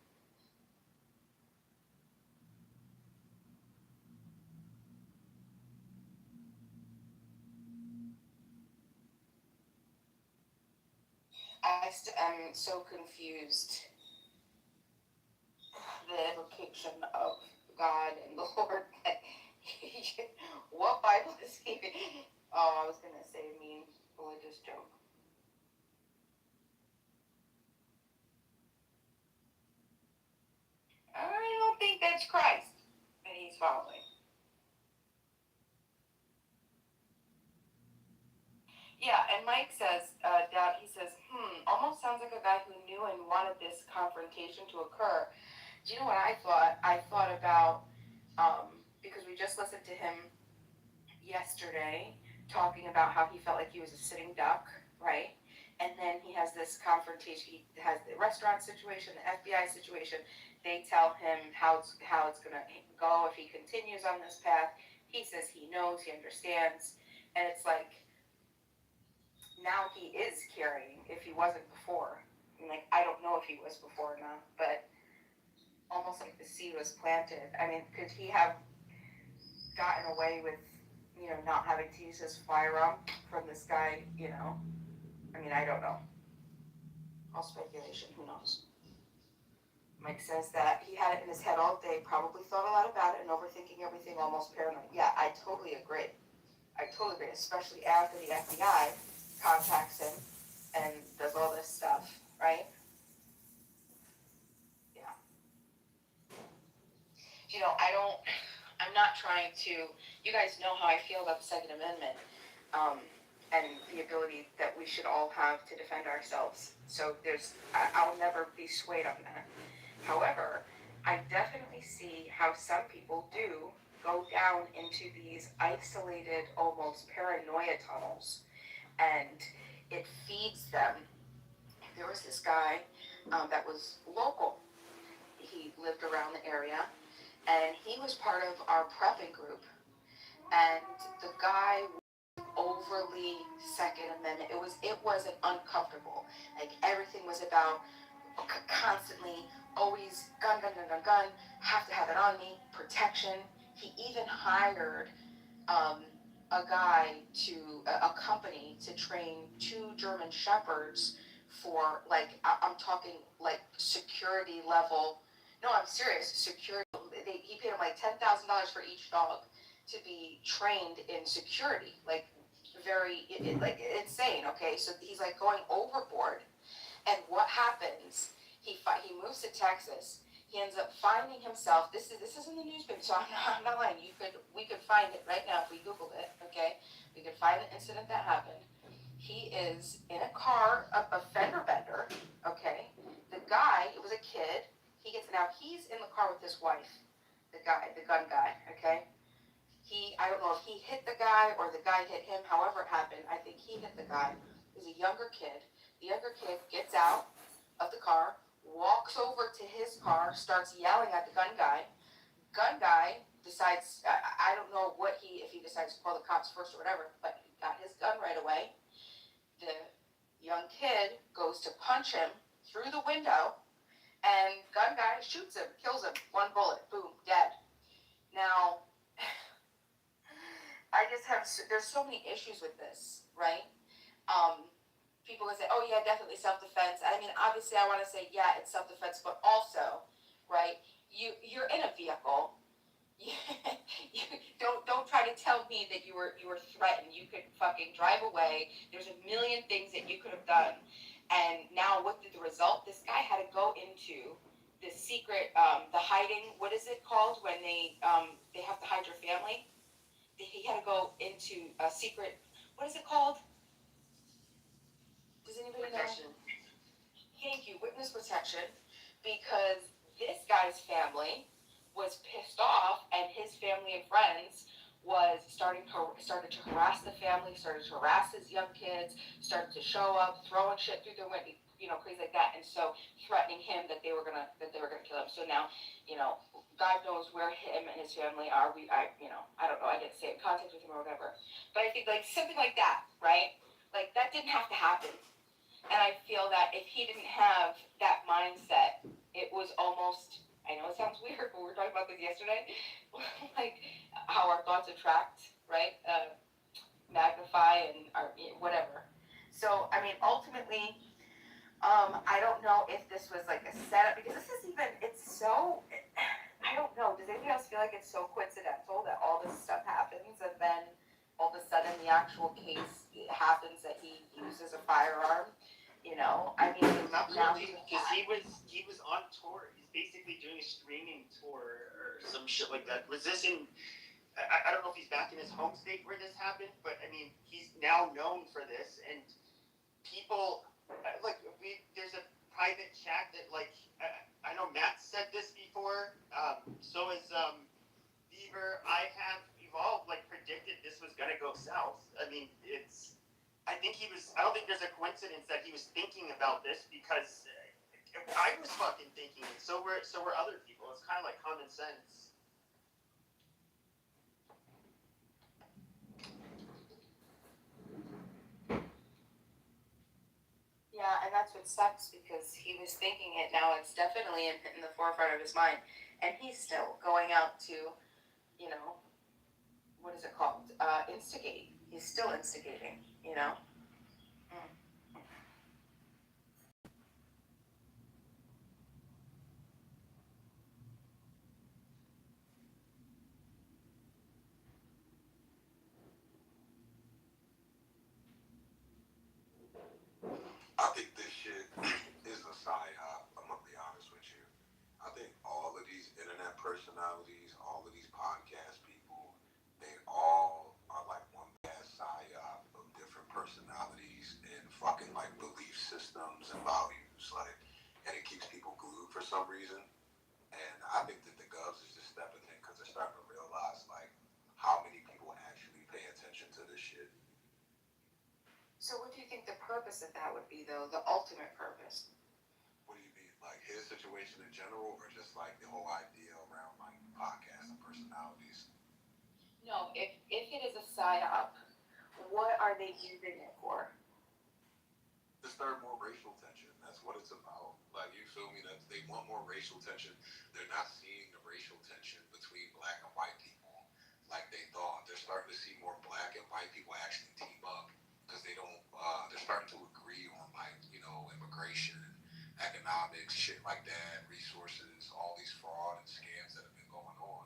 I'm so confused. The implication of God and the Lord. What Bible is he? Oh, I was gonna say a mean religious joke. I don't think that's Christ that he's following. Yeah, and Mike says, Dad, he says, almost sounds like a guy who knew and wanted this confrontation to occur. Do you know what I thought? I thought about, because we just listened to him yesterday talking about how he felt like he was a sitting duck, right? And then he has this confrontation. He has the restaurant situation, the FBI situation. They tell him how it's going to go if he continues on this path. He says he knows, he understands. And it's like, now he is carrying if he wasn't before. I mean, like, I don't know if he was before or not, but almost like the seed was planted. I mean, could he have gotten away with, not having to use his firearm from this guy, I mean, I don't know. All speculation, who knows? Mike says that he had it in his head all day, probably thought a lot about it and overthinking everything, almost paranoid. Yeah, I totally agree. Especially after the FBI contacts him and does all this stuff, right? Yeah. I'm not trying to, you guys know how I feel about the Second Amendment, and the ability that we should all have to defend ourselves. So I'll never be swayed on that. However, I definitely see how some people do go down into these isolated, almost paranoia tunnels, and it feeds them. There was this guy that was local. He lived around the area, and he was part of our prepping group. And the guy was overly Second Amendment. It wasn't uncomfortable. Like, everything was about constantly, always gun, have to have it on me, protection. He even hired a guy a company to train 2 German Shepherds for, like, I'm talking like security level. No, I'm serious. Security. he paid him like $10,000 for each dog to be trained in security, like very like insane. Okay, so he's like going overboard, and what happens? He moves to Texas. He ends up finding himself. This is in the newspaper, so I'm not lying. We could find it right now if we Googled it. Okay, we could find the incident that happened. He is in a car, a fender bender. Okay, the guy, it was a kid. He's in the car with his wife. The gun guy. Okay, I don't know if he hit the guy or the guy hit him. However it happened, I think he hit the guy. It was a younger kid. The younger kid gets out of the car, walks over to his car, starts yelling at the gun guy. Gun guy decides, I don't know if he decides to call the cops first or whatever, but he got his gun right away. The young kid goes to punch him through the window, and gun guy shoots him, kills him, one bullet, boom, dead. Now, there's so many issues with this, right? People can say, oh yeah, definitely self-defense. I mean, obviously I want to say, yeah, it's self-defense, but also, right, you're in a vehicle. Don't try to tell me that you were threatened. You could fucking drive away. There's a million things that you could have done. And now what did the result? This guy had to go into the secret, the hiding, what is it called when they have to hide your family? He had to go into a secret, what is it called? Does anybody know? Thank you, witness protection, because this guy's family was pissed off, and his family and friends started to harass the family, started to harass his young kids, started to show up, throwing shit through the window, crazy like that, and so threatening him that they were gonna kill him. So now, God knows where him and his family are. I don't know. I didn't stay in contact with him or whatever, but I think like something like that, right? Like that didn't have to happen. And I feel that if he didn't have that mindset, it was almost, I know it sounds weird, but we were talking about this yesterday, like how our thoughts attract, right? Magnify and whatever. So, I mean, ultimately, I don't know if this was like a setup, because I don't know, does anybody else feel like it's so coincidental that all this stuff happens and then all of a sudden the actual case happens that he uses a firearm? I mean, now because he was on tour. He's basically doing a streaming tour or some shit like that. Was this in? I don't know if he's back in his home state where this happened, but I mean, he's now known for this, and people there's a private chat that I know Matt said this before. So is Beaver. I have evolved predicted this was gonna go south. I mean, I don't think there's a coincidence that he was thinking about this, because I was fucking thinking it. So were other people. It's kind of like common sense. Yeah, and that's what sucks, because he was thinking it. Now it's definitely in the forefront of his mind, and he's still going out to, what is it called? Instigate. He's still instigating. I think this shit is a psyop. I'm gonna be honest with you. I think all of these internet personalities, all of these podcast people, they all are like one bad psyop of different personalities and fucking belief systems and values. And it keeps people glued for some reason. And I think that the Govs is just stepping in because they're starting to realize how many people actually pay attention to this shit. So what do you think the purpose of that would be, though? The ultimate purpose? What do you mean? His situation in general, or just the whole idea around podcasts and personalities? No, if it is a psyop, what are they using it for? To stir more racial tension. That's what it's about. You feel me? That they want more racial tension. They're not seeing the racial tension between black and white people like they thought. They're starting to see more black and white people actually team up, because they don't. They're starting to agree on immigration, economics, shit like that, resources, all these fraud and scams that have been going on.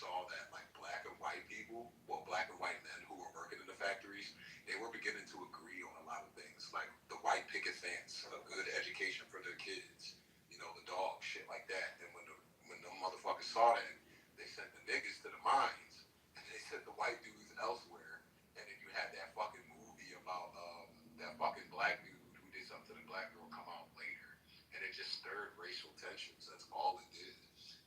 saw that like black and white people, well, black and white men who were working in the factories, they were beginning to agree on a lot of things, like the white picket fence, a good education for their kids, the dog, shit like that. And when the motherfuckers saw that, they sent the niggas to the mines, and they sent the white dudes elsewhere. And then you had that fucking movie about that fucking black dude who did something to the black girl come out later, and it just stirred racial tensions. That's all it did.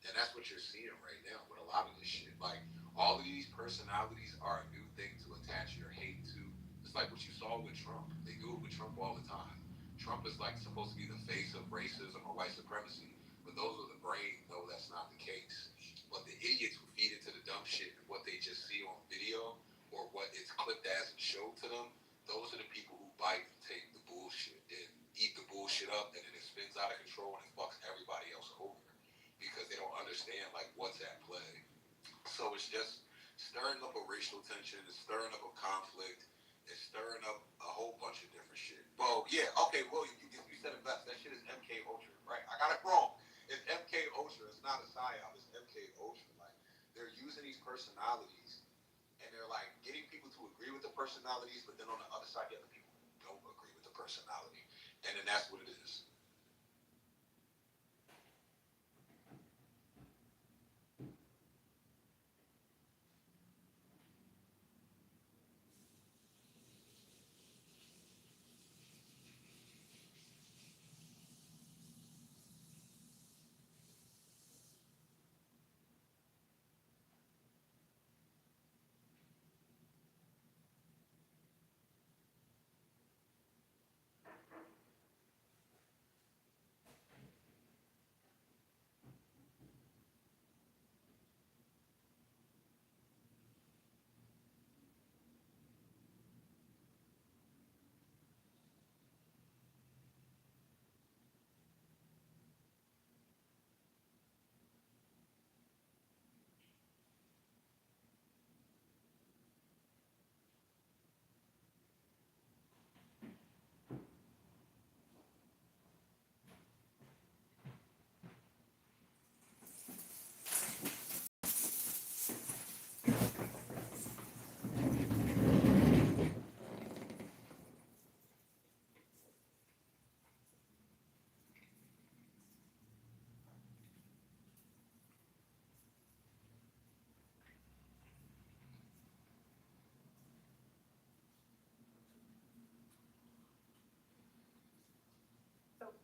And that's what you're seeing right now with a lot of this shit. Like, all of these personalities are a new thing to attach your hate to. It's like what you saw with Trump. They do it with Trump all the time. Trump is like supposed to be the face of racism or white supremacy, but those with the brain know that's not the case. But the idiots who feed into the dumb shit and what they just see on video or what it's clipped as and showed to them, those are the people who bite and take the bullshit and eat the bullshit up, and then it spins out of control and it fucks everybody else over because they don't understand like what's at play. So it's just stirring up a racial tension, it's stirring up a conflict, it's stirring up a whole bunch of different shit. Well, yeah, okay, William, you said it best. That shit is MK Ultra, right? I got it wrong. It's MK Ultra. It's not a psyop. It's MK Ultra. Like, they're using these personalities, and they're like getting people to agree with the personalities, but then on the other side, you have the people who don't agree with the personality, and then that's what it is.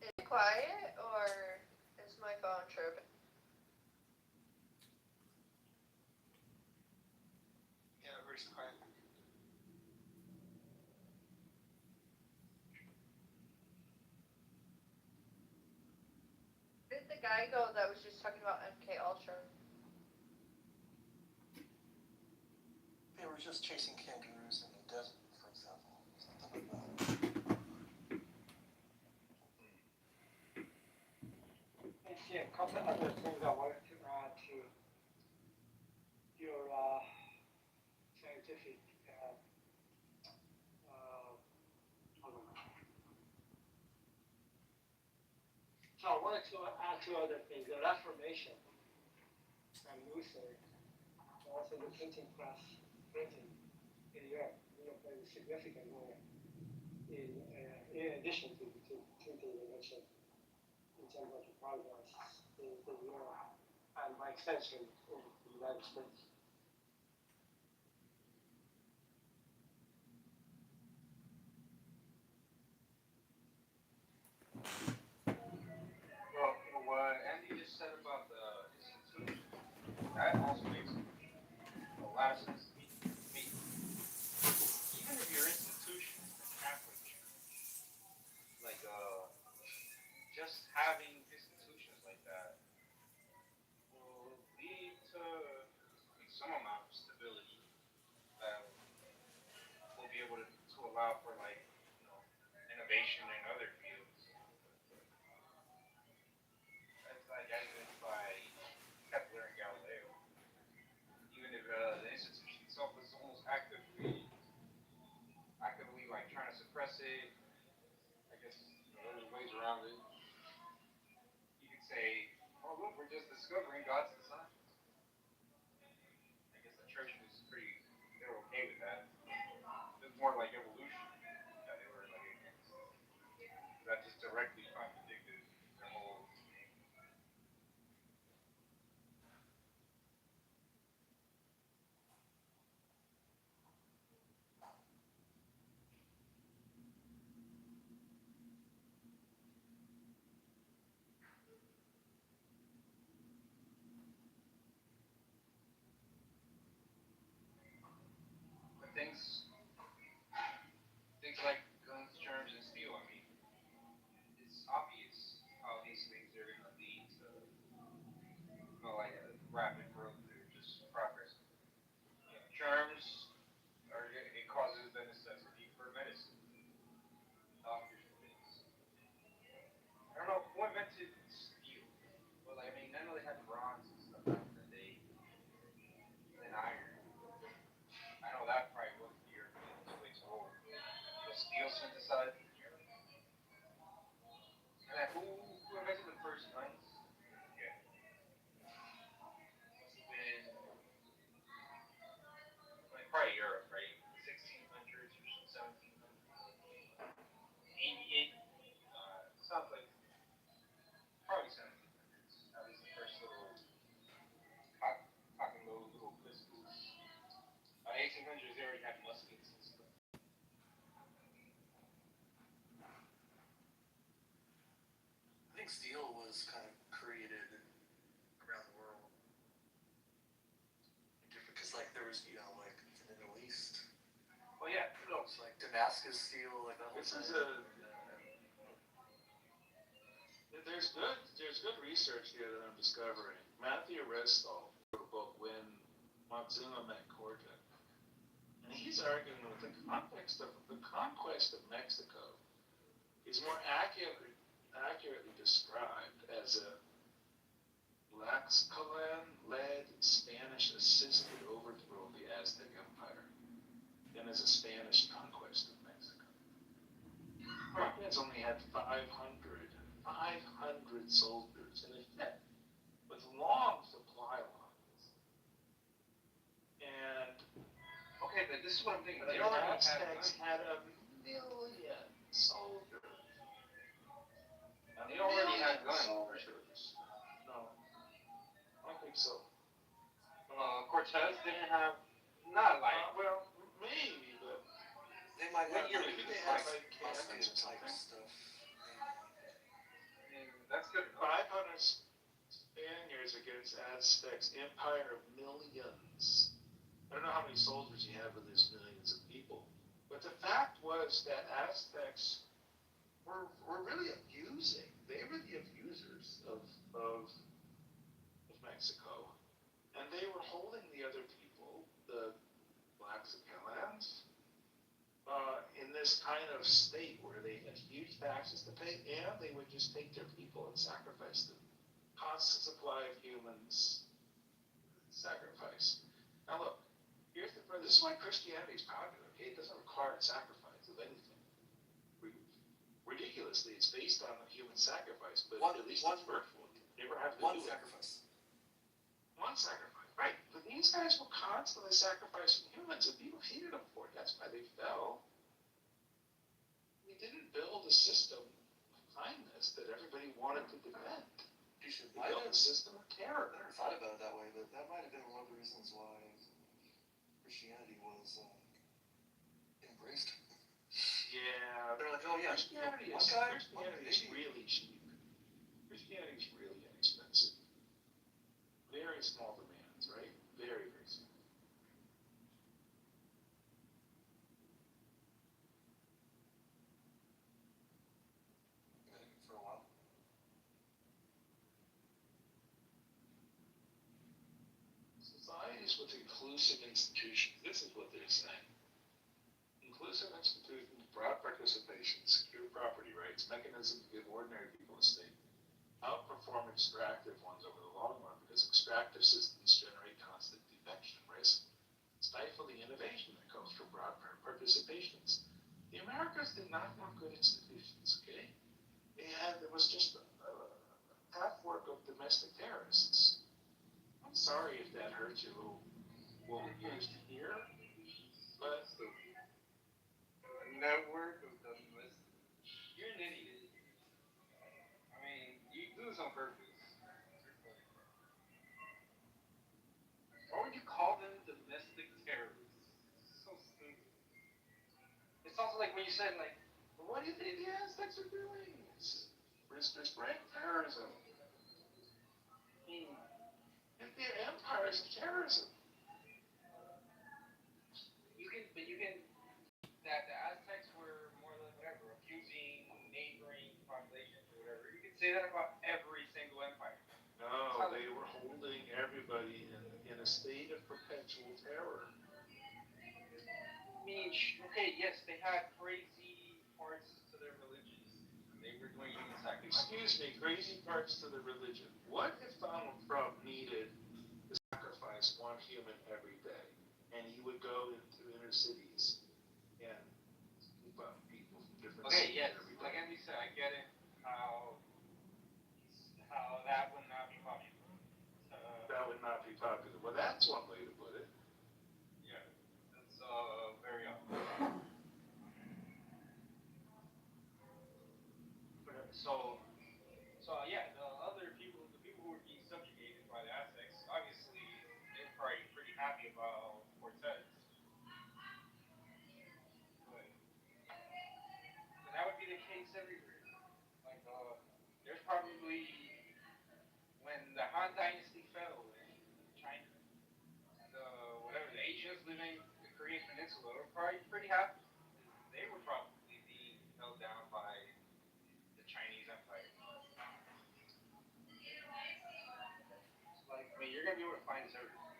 Is it quiet or is my phone tripping? Yeah, where's quiet? Where did the guy go that was just talking about MK Ultra? They were just chasing kangaroos in the desert, for example. Something like that. I see a couple of other things I wanted to add to your scientific so I wanted to add two other things. The Reformation and Luther, and also the printing press printing in Europe, played a significant role in addition to the two things I mentioned in terms of the progress in Europe and by extension in the United States. Well, what Andy just said about the institution, that also makes a lot of sense to me. Even if your institution is the Catholic Church, like just having institutions like that will lead to some amount of stability that will be able to allow for innovation in other fields. That's like evidenced by Kepler and Galileo. Even if the institution itself is almost actively like trying to suppress it, I guess there's ways around it. You could say, oh look, we're just discovering God's design. more like evolution that they were like against. That just directly contradicted their whole. But things like guns, germs, and steel. I mean, it's obvious how these things are going to lead to, like a rapid growth. They're just progress. Germs it causes the necessity for medicine, doctors and things. I don't know who invented steel, but like I mean, I know they had bronze and stuff back in the day, and iron. I know that probably wasn't the Europeans' way to hold. But steel synthesized in Europe. And then who invented the first guns? Yeah, must have been like probably Europe, right? 1600s or 1700s. Aviate. Sounds like probably 1700s. At least the first little cock and load little pistols. By 1800s, they already had muskets and stuff. I think steel was kind of created around the world. Because like there was, like the Middle East. Well, yeah, It's like Damascus steel, like that whole This thing. is there's good research here that I'm discovering. Matthew Restall wrote a book When Montezuma Met Cortex. And he's arguing with the context of the conquest of Mexico is more accurately described as a Tlaxcalan-led Spanish-assisted overthrow of the Aztec Empire than as a Spanish conquest of Mexico. Cortez only had 500 soldiers in effect, with long supply lines. And okay, but this is what I'm thinking. The Aztecs had 1 million soldiers. And they already had guns. Soldiers. No, I don't think so. Cortez didn't have, not like. Well, maybe, but they might have. Maybe they had like cannons type stuff. I mean, that's good. 500 Spaniards against Aztecs, empire of millions. I don't know how many soldiers you have with these millions of people, but the fact was that Aztecs were really abusing. They were the abusers of Mexico, and they were holding the other people, the Tlaxcalans, in this kind of state where they had huge taxes to pay, and they would just take their people and sacrifice them. Constant supply of humans, sacrifice. Now look, this is why Christianity is popular. Okay, it doesn't require a sacrifice of anything. Ridiculously, it's based on a human sacrifice, but at least it's virtual. You never have to do sacrifice. One sacrifice, right? But these guys were constantly sacrificing humans, and people hated them for it. That's why they fell. We didn't build a system of kindness that everybody wanted to defend. We built a system of terror. I never thought about it that way, but that might have been one of the reasons why Christianity was embraced. Yeah. They're like, oh yeah, Christianity is really cheap. Christianity is really inexpensive. Very small demands, right? Very, very small. For a while. Societies with inclusive institutions, this is what they're saying. Inclusive institutions, broad participation, secure property rights, mechanisms to give ordinary people a stake, outperform extractive ones over the long run because extractive systems generate constant defection risk, stifle the innovation that comes from broad participations. The Americas did not have good institutions, okay? There was just a patchwork of domestic terrorists. I'm sorry if that hurt you. Well, used here, but You're an idiot. I mean, you do this on purpose. Why would you call them domestic terrorists? So stupid. It's also like when you said like, what do you think the Aztecs are doing? They're spreading terrorism. And their empire is terrorism. You can that the Aztecs were more than whatever, abusing neighboring populations or whatever. You can say that about every single empire. No, they were holding everybody in a state of perpetual terror. I mean, okay, yes, they had crazy parts to their religions. They were doing human sacrifice. Excuse me, crazy parts to the religion. What if Donald Trump needed to sacrifice one human every day, and he would go into inner cities and keep up people from different cities every day? Like Andy said, I get it. How that would not be popular. That would not be popular. Well, that's one way to put it. Yeah, that's very obvious. So yeah, the other people, the people who were being subjugated by the Aztecs, obviously they're probably pretty happy about Cortez. But that would be the case everywhere. Like, there's probably when the Han Dynasty fell in China, the whatever the Asians living the Korean Peninsula were probably pretty happy. They were probably being held down by the Chinese Empire. Like, I mean, you're gonna be able to find this everywhere.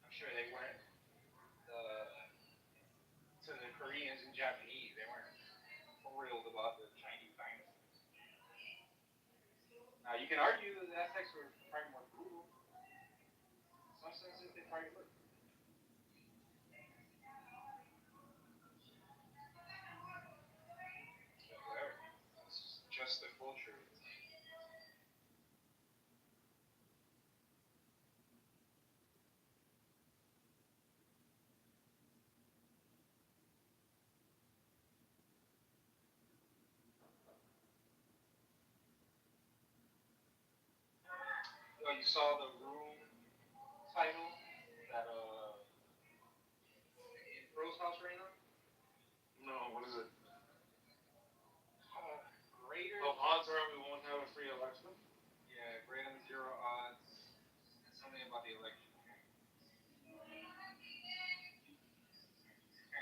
I'm sure they weren't the to the Koreans and Japanese. They weren't thrilled about the Chinese dynasty. Now you can argue that the Aztecs were probably more brutal. In some senses, they probably were. But whatever. It's just the culture. Oh, you saw the room title that in Pro's house right now? No, what is it? Greater. Oh, odds are we won't have a free election? Yeah, greater than 0 odds. And something about the election.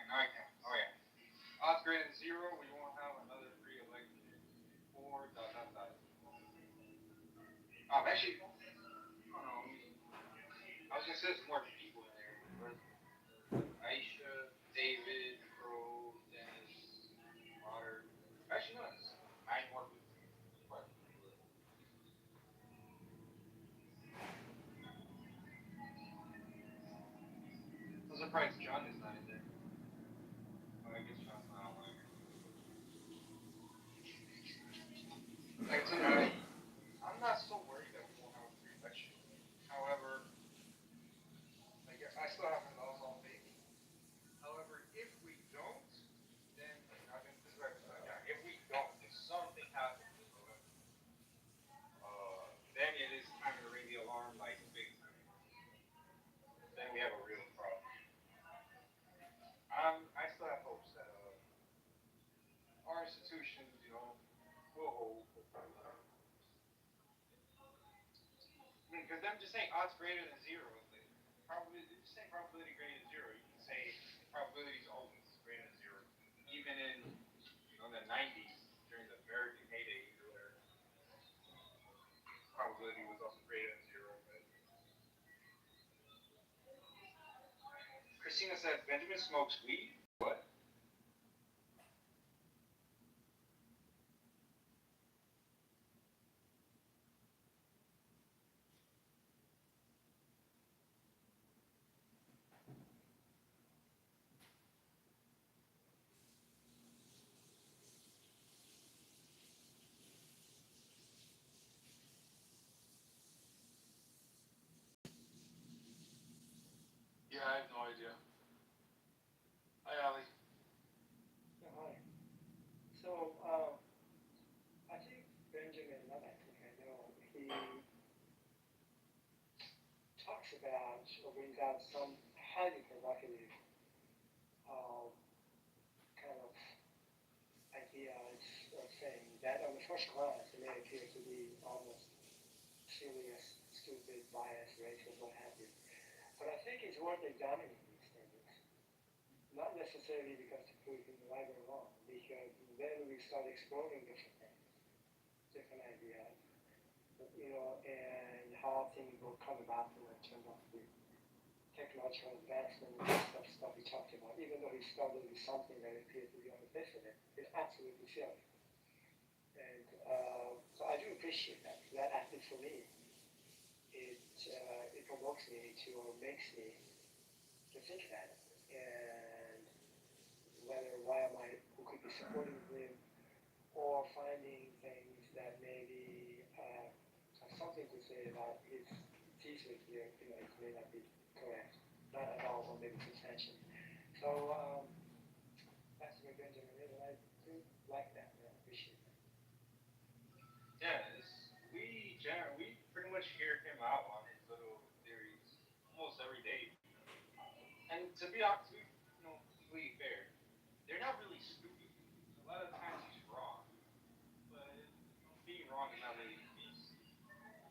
Now I can. Oh yeah. Odds greater than 0, we won't have another free election. Or dot dot dot. Actually, oh no. I was gonna say there's more people in there. Aisha, David, Pro, Dennis, Otter. Actually, no, it's 9 more people. But, I'm surprised John is not in there. Well, I guess John's not online. Like, tonight, I'm not so worried that we won't have a free election. However, like, I still haven't lost all faith. However, if we don't, then I mean, this is what if we don't, if something happens in November, then it is time to ring the alarm like big time. Then we have a real problem. I still have hopes that our institutions, will hold. I mean, because them just saying odds greater than 0, probably they're just saying probability greater than 0. You can say probability is always greater than 0, even in the 90s during the American heyday or whatever. Probability was also greater than 0. But Christina said Benjamin smokes weed. What? Yeah, I have no idea. Hi, Ali. Yeah, hi. So, out or brings out some highly provocative kind of ideas or things that on the first glance may appear to be almost serious, stupid, biased, racist, what have you. But I think it's worth examining these things. Not necessarily because to prove him right or wrong, because then we start exploring different things, different ideas, and how things will come about in terms of the technological advancement and stuff we talked about. Even though he started with something that appeared to be on the face of it, it's absolutely silly. And so I do appreciate that. That actually for me, it provokes me to, or makes me to think about it. And why am I, who could be supporting him, or finding things that maybe have something to say about his thesis here, it may not be correct, not at all, or maybe substantial. So that's where Benjamin is, and I do like that, and I appreciate that. Yeah, we pretty much hear him out on his little theories almost every day. And to be honest, completely fair, they're not really stupid. A lot of times he's wrong, but being wrong is not really the case.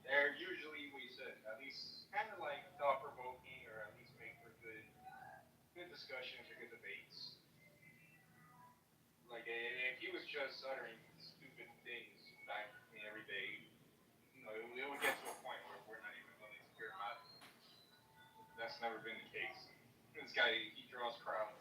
They're usually what you said, at least kind of like thought provoking, or at least make for good discussions or good debates. Like if he was just uttering stupid things back every day, it would get to a point where we're not even willing to hear him out. That's never been the case. This guy, he draws crowds.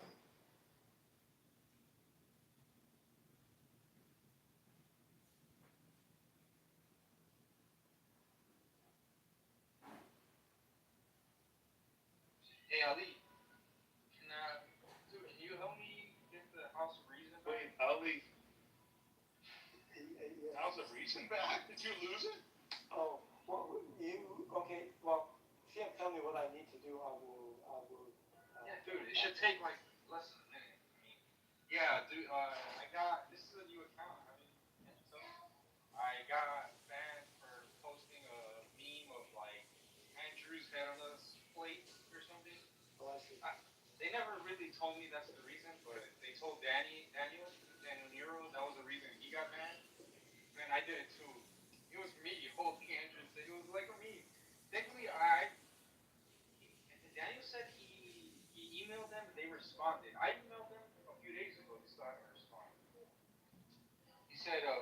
Hey Ali, can you help me get the House of Reason back? Wait, Ali. House of Reason back? Did you lose it? Oh, well, okay, well, Sam, tell me what I need to do, I will. Yeah, dude, it should take like less than a minute. Yeah, dude, this is a new account. I got banned for posting a meme of like Andrew's head on a plate or something. Oh, I see. They never really told me that's the reason, but they told Daniel Nero that was the reason he got banned. Man, I did it too. It was me holding Andrew's head. It was like a meme. Thankfully, Daniel said he emailed them and they responded. I emailed them a few days ago. They still haven't responded. He said, I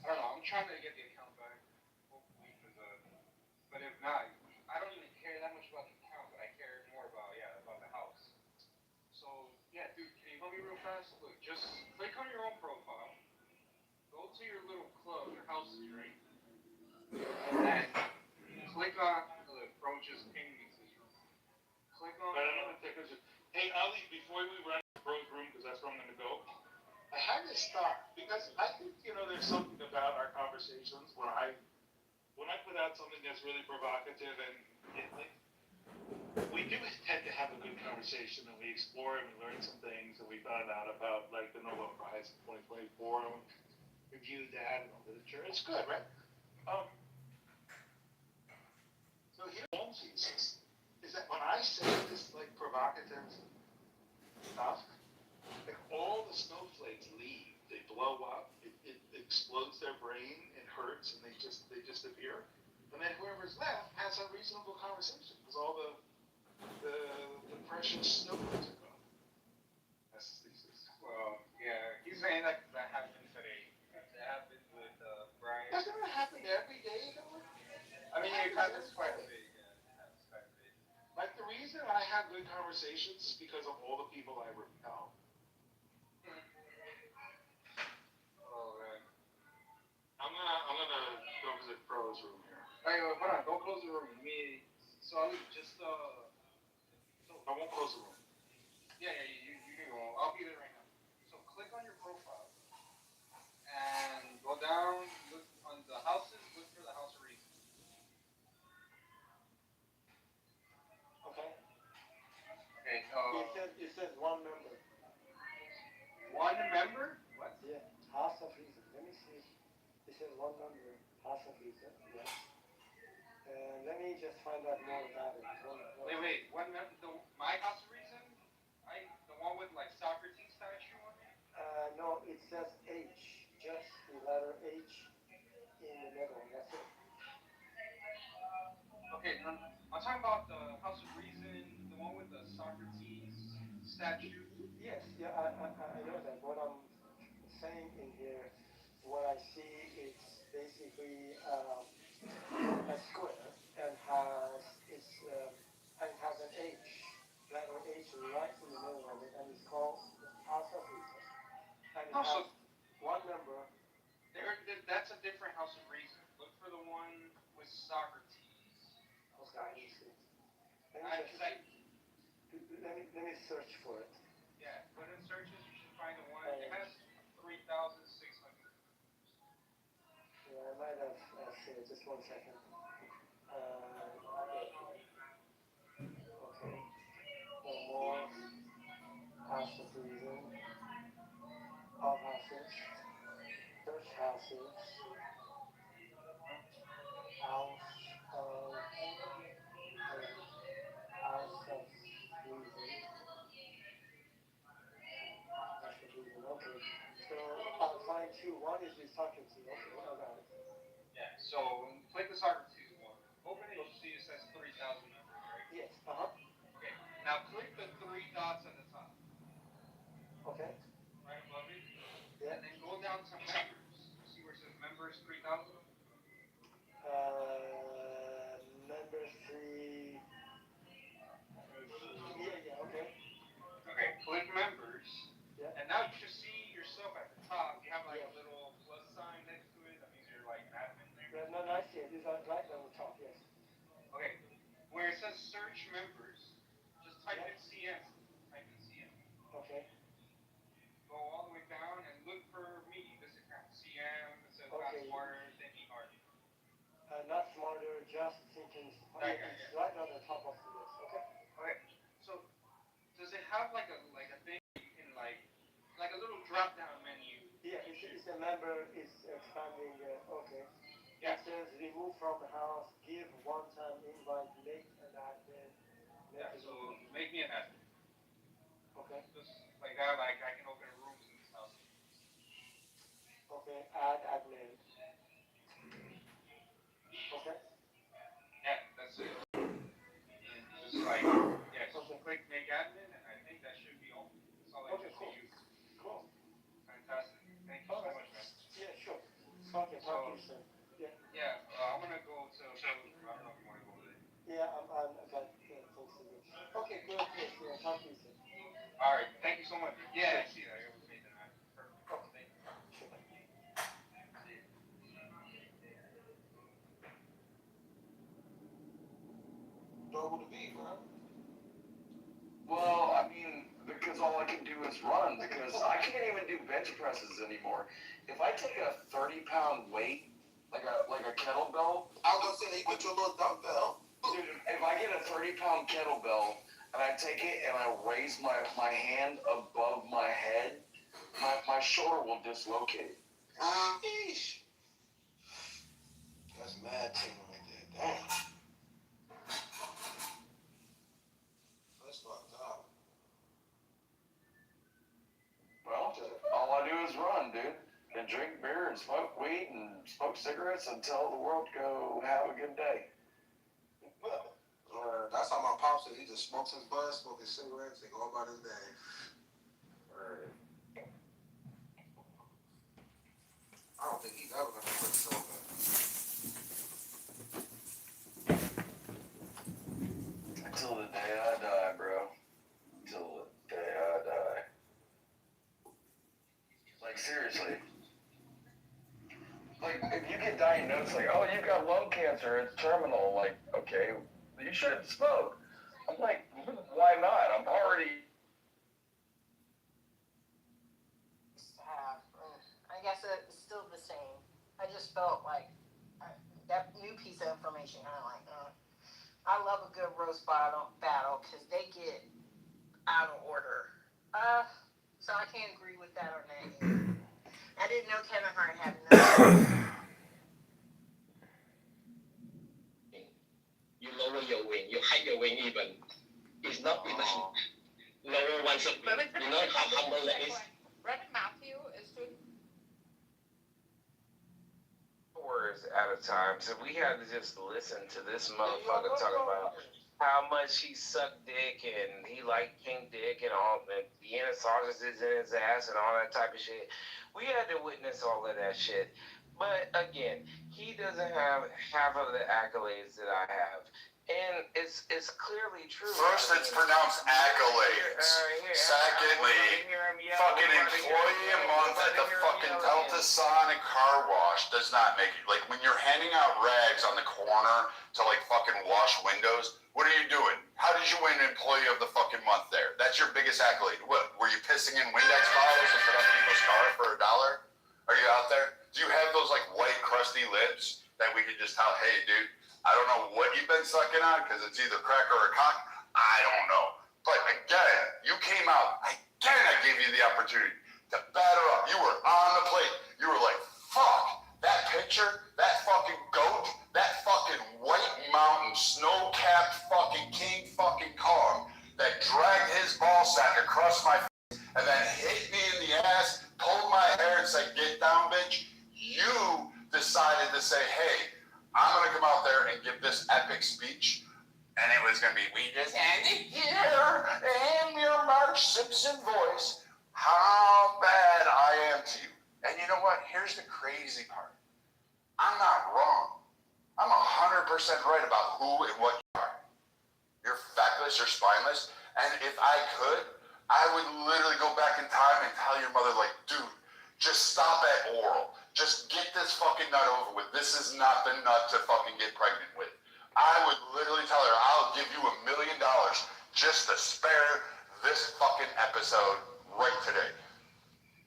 don't know. I'm trying to get the account back, hopefully, but if not, I don't even care that much about the account, but I care more about the house. So yeah, dude, can you help me real fast? Look, just click on your own profile, go to your little club, your houses, right? And then click on the approaches ping system. Click on. Hey Ali, before we run to Bro's room, because that's where I'm going to go, I had this thought, because I think, there's something about our conversations when I put out something that's really provocative, and we do tend to have a good conversation, and we explore and we learn some things, and we found out about like the Nobel Prize in 2024, and we reviewed that and the literature. It's good, right? So here's the whole thesis, is that when I say this like provocative stuff, like all the snowflakes leave, they blow up, it explodes their brain, it hurts, and they disappear. And then whoever's left has a reasonable conversation, because all the precious snowflakes are gone. That's his thesis. Well, yeah, he's saying that happened today. That happened with Brian. Doesn't it happen every day, though? I mean, it happens quite a bit. Like the reason I have good conversations is because of all the people I repel. Oh man. I'm gonna go visit Bro's room here. Hey, hold on, don't close the room. So I'll just I won't close the room. Yeah, you can go. I'll be there right now. So click on your profile and go down. Look on the houses. Look for the House of Reason. Okay. Okay. It says one member. One member? What? Yeah, House of Reason. Let me see. It says one member, House of Reason. Yes. Let me just find out more about it. Wait. My House of Reason? The one with like Socrates statue on it? No, it says H, just the letter H in the middle. That's it. Okay, no, I'm talking about the House of Reason, the one with the Socrates statue. Yes, yeah, I know that. What I'm saying in here, what I see, it's basically a square and has an H, letter H right in the middle of it, and it's called House of Reason. And it has one member. That's a different House of Reason. Look for the one with Socrates. Okay, let me see. Let me search for it. Yeah, put in searches. You should find the one. It has 3,600. Yeah, I might have seen it. Just one second. Okay. No more House of Reason. All houses. Search houses. House of Reason. Okay. So I'll find two. One is with Socrates. Okay, I got it. Yeah, so click the Socrates one. Open it, you see it says 3,000 numbers, right? Yes, Okay, now click the three dots at the top. Okay. Right above it. Yeah. And then go down to members. You see where it says members 3,000? Number 3. Yeah, okay. Okay, click members. Yeah. And now you should see yourself at the top. You have like a little plus sign next to it. That means you're like an admin there. Yeah, no, I see it. It's right on the top, yes. Okay, where it says search members, just type in CM. Type in CM. Okay. Go all the way down and look for me, this account. CM, it says not smarter than ER. Not smarter, just thinking. That guy, it's right on the top of the list. Okay. Okay. So does it have like a thing you can like a little drop down menu? Yeah, it's a member. It's expanding. Okay. Yeah. It says remove from the house, give one-time invite, make an admin. So make me an admin. Okay. Just like that, like I can open rooms in this house. Okay, add admin. Okay. Yeah, that's it. And just like, click make admin, and I think that should be all. That's all I need to use. Cool. Fantastic. Thank you so much, man. Yeah, sure. Okay, talk to you soon. Yeah, I'm gonna go to. I don't know if you want to go over there. Yeah, I'm got things to do. Okay, good. Yes, yeah, talk to you soon. All right, thank you so much. Yeah, I see that. It was made that. Perfect. Thank you. Sure. Double the beat, bro. Well, I mean, because all I can do is run, because I can't even do bench presses anymore. If I take a 30-pound weight, like a kettlebell. I was gonna say, you put your little dumbbell. Dude, if I get a 30-pound kettlebell and I take it and I raise my hand above my head, my shoulder will dislocate. Eesh. That's mad thing right there. Damn. That's fucked up. Well, all I do is run, dude. And drink beer and smoke weed and smoke cigarettes and tell the world to go have a good day. That's how my pop said. He just smokes his bud, smoking cigarettes, and go about his day. I don't think he's ever gonna quit smoking. Until the day I die, bro. Until the day I die. Like, seriously. Like, if you get diagnosed, like, oh, you've got lung cancer, it's terminal, like, okay, you shouldn't smoke. I'm like, why not? I'm already... I guess it's still the same. I just felt like that new piece of information, kind of like, I love a good roast battle because they get out of order. So I can't agree with that on that either. I didn't know Kevin Hart had enough. even. It's not because no one wants it. You know how humble that is? Reverend Matthew is doing Hours at a time, so we had to just listen to this motherfucker talk about how much he sucked dick and he liked pink dick and all the Vienna sausages in his ass and all that type of shit. We had to witness all of that shit. But again, he doesn't have half of the accolades that I have. And it's clearly true. First, it's pronounced accolades. Secondly, fucking employee a month at the fucking Delta Sonic car wash does not make it. Like, when you're handing out rags on the corner to, like, fucking wash windows, what are you doing? How did you win employee of the fucking month there? That's your biggest accolade. What, were you pissing in Windex bottles and put on people's car for $1? Are you out there? Do you have those, like, white, crusty lips that we can just tell, hey, dude, I don't know what you've been sucking on, because it's either crack or a cock. I don't know. But again, you came out. Again, I gave you the opportunity to batter up. You were on the plate. You were like, fuck, that picture, that fucking goat, that fucking White Mountain snow-capped fucking King fucking Kong that dragged his ball sack across my face and then hit me in the ass, pulled my hair and said, get down, bitch. You decided to say, hey, I'm going to come out there and give this epic speech, and it was going to be, we just had to hear in your Marge Simpson voice how bad I am to you. And you know what? Here's the crazy part. I'm not wrong. I'm 100% right about who and what you are. You're feckless, you're spineless, and if I could, I would literally go back in time and tell your mother, like, dude, just stop at oral. Just get this fucking nut over with. This is not the nut to fucking get pregnant with. I would literally tell her, I'll give you $1 million just to spare this fucking episode right today.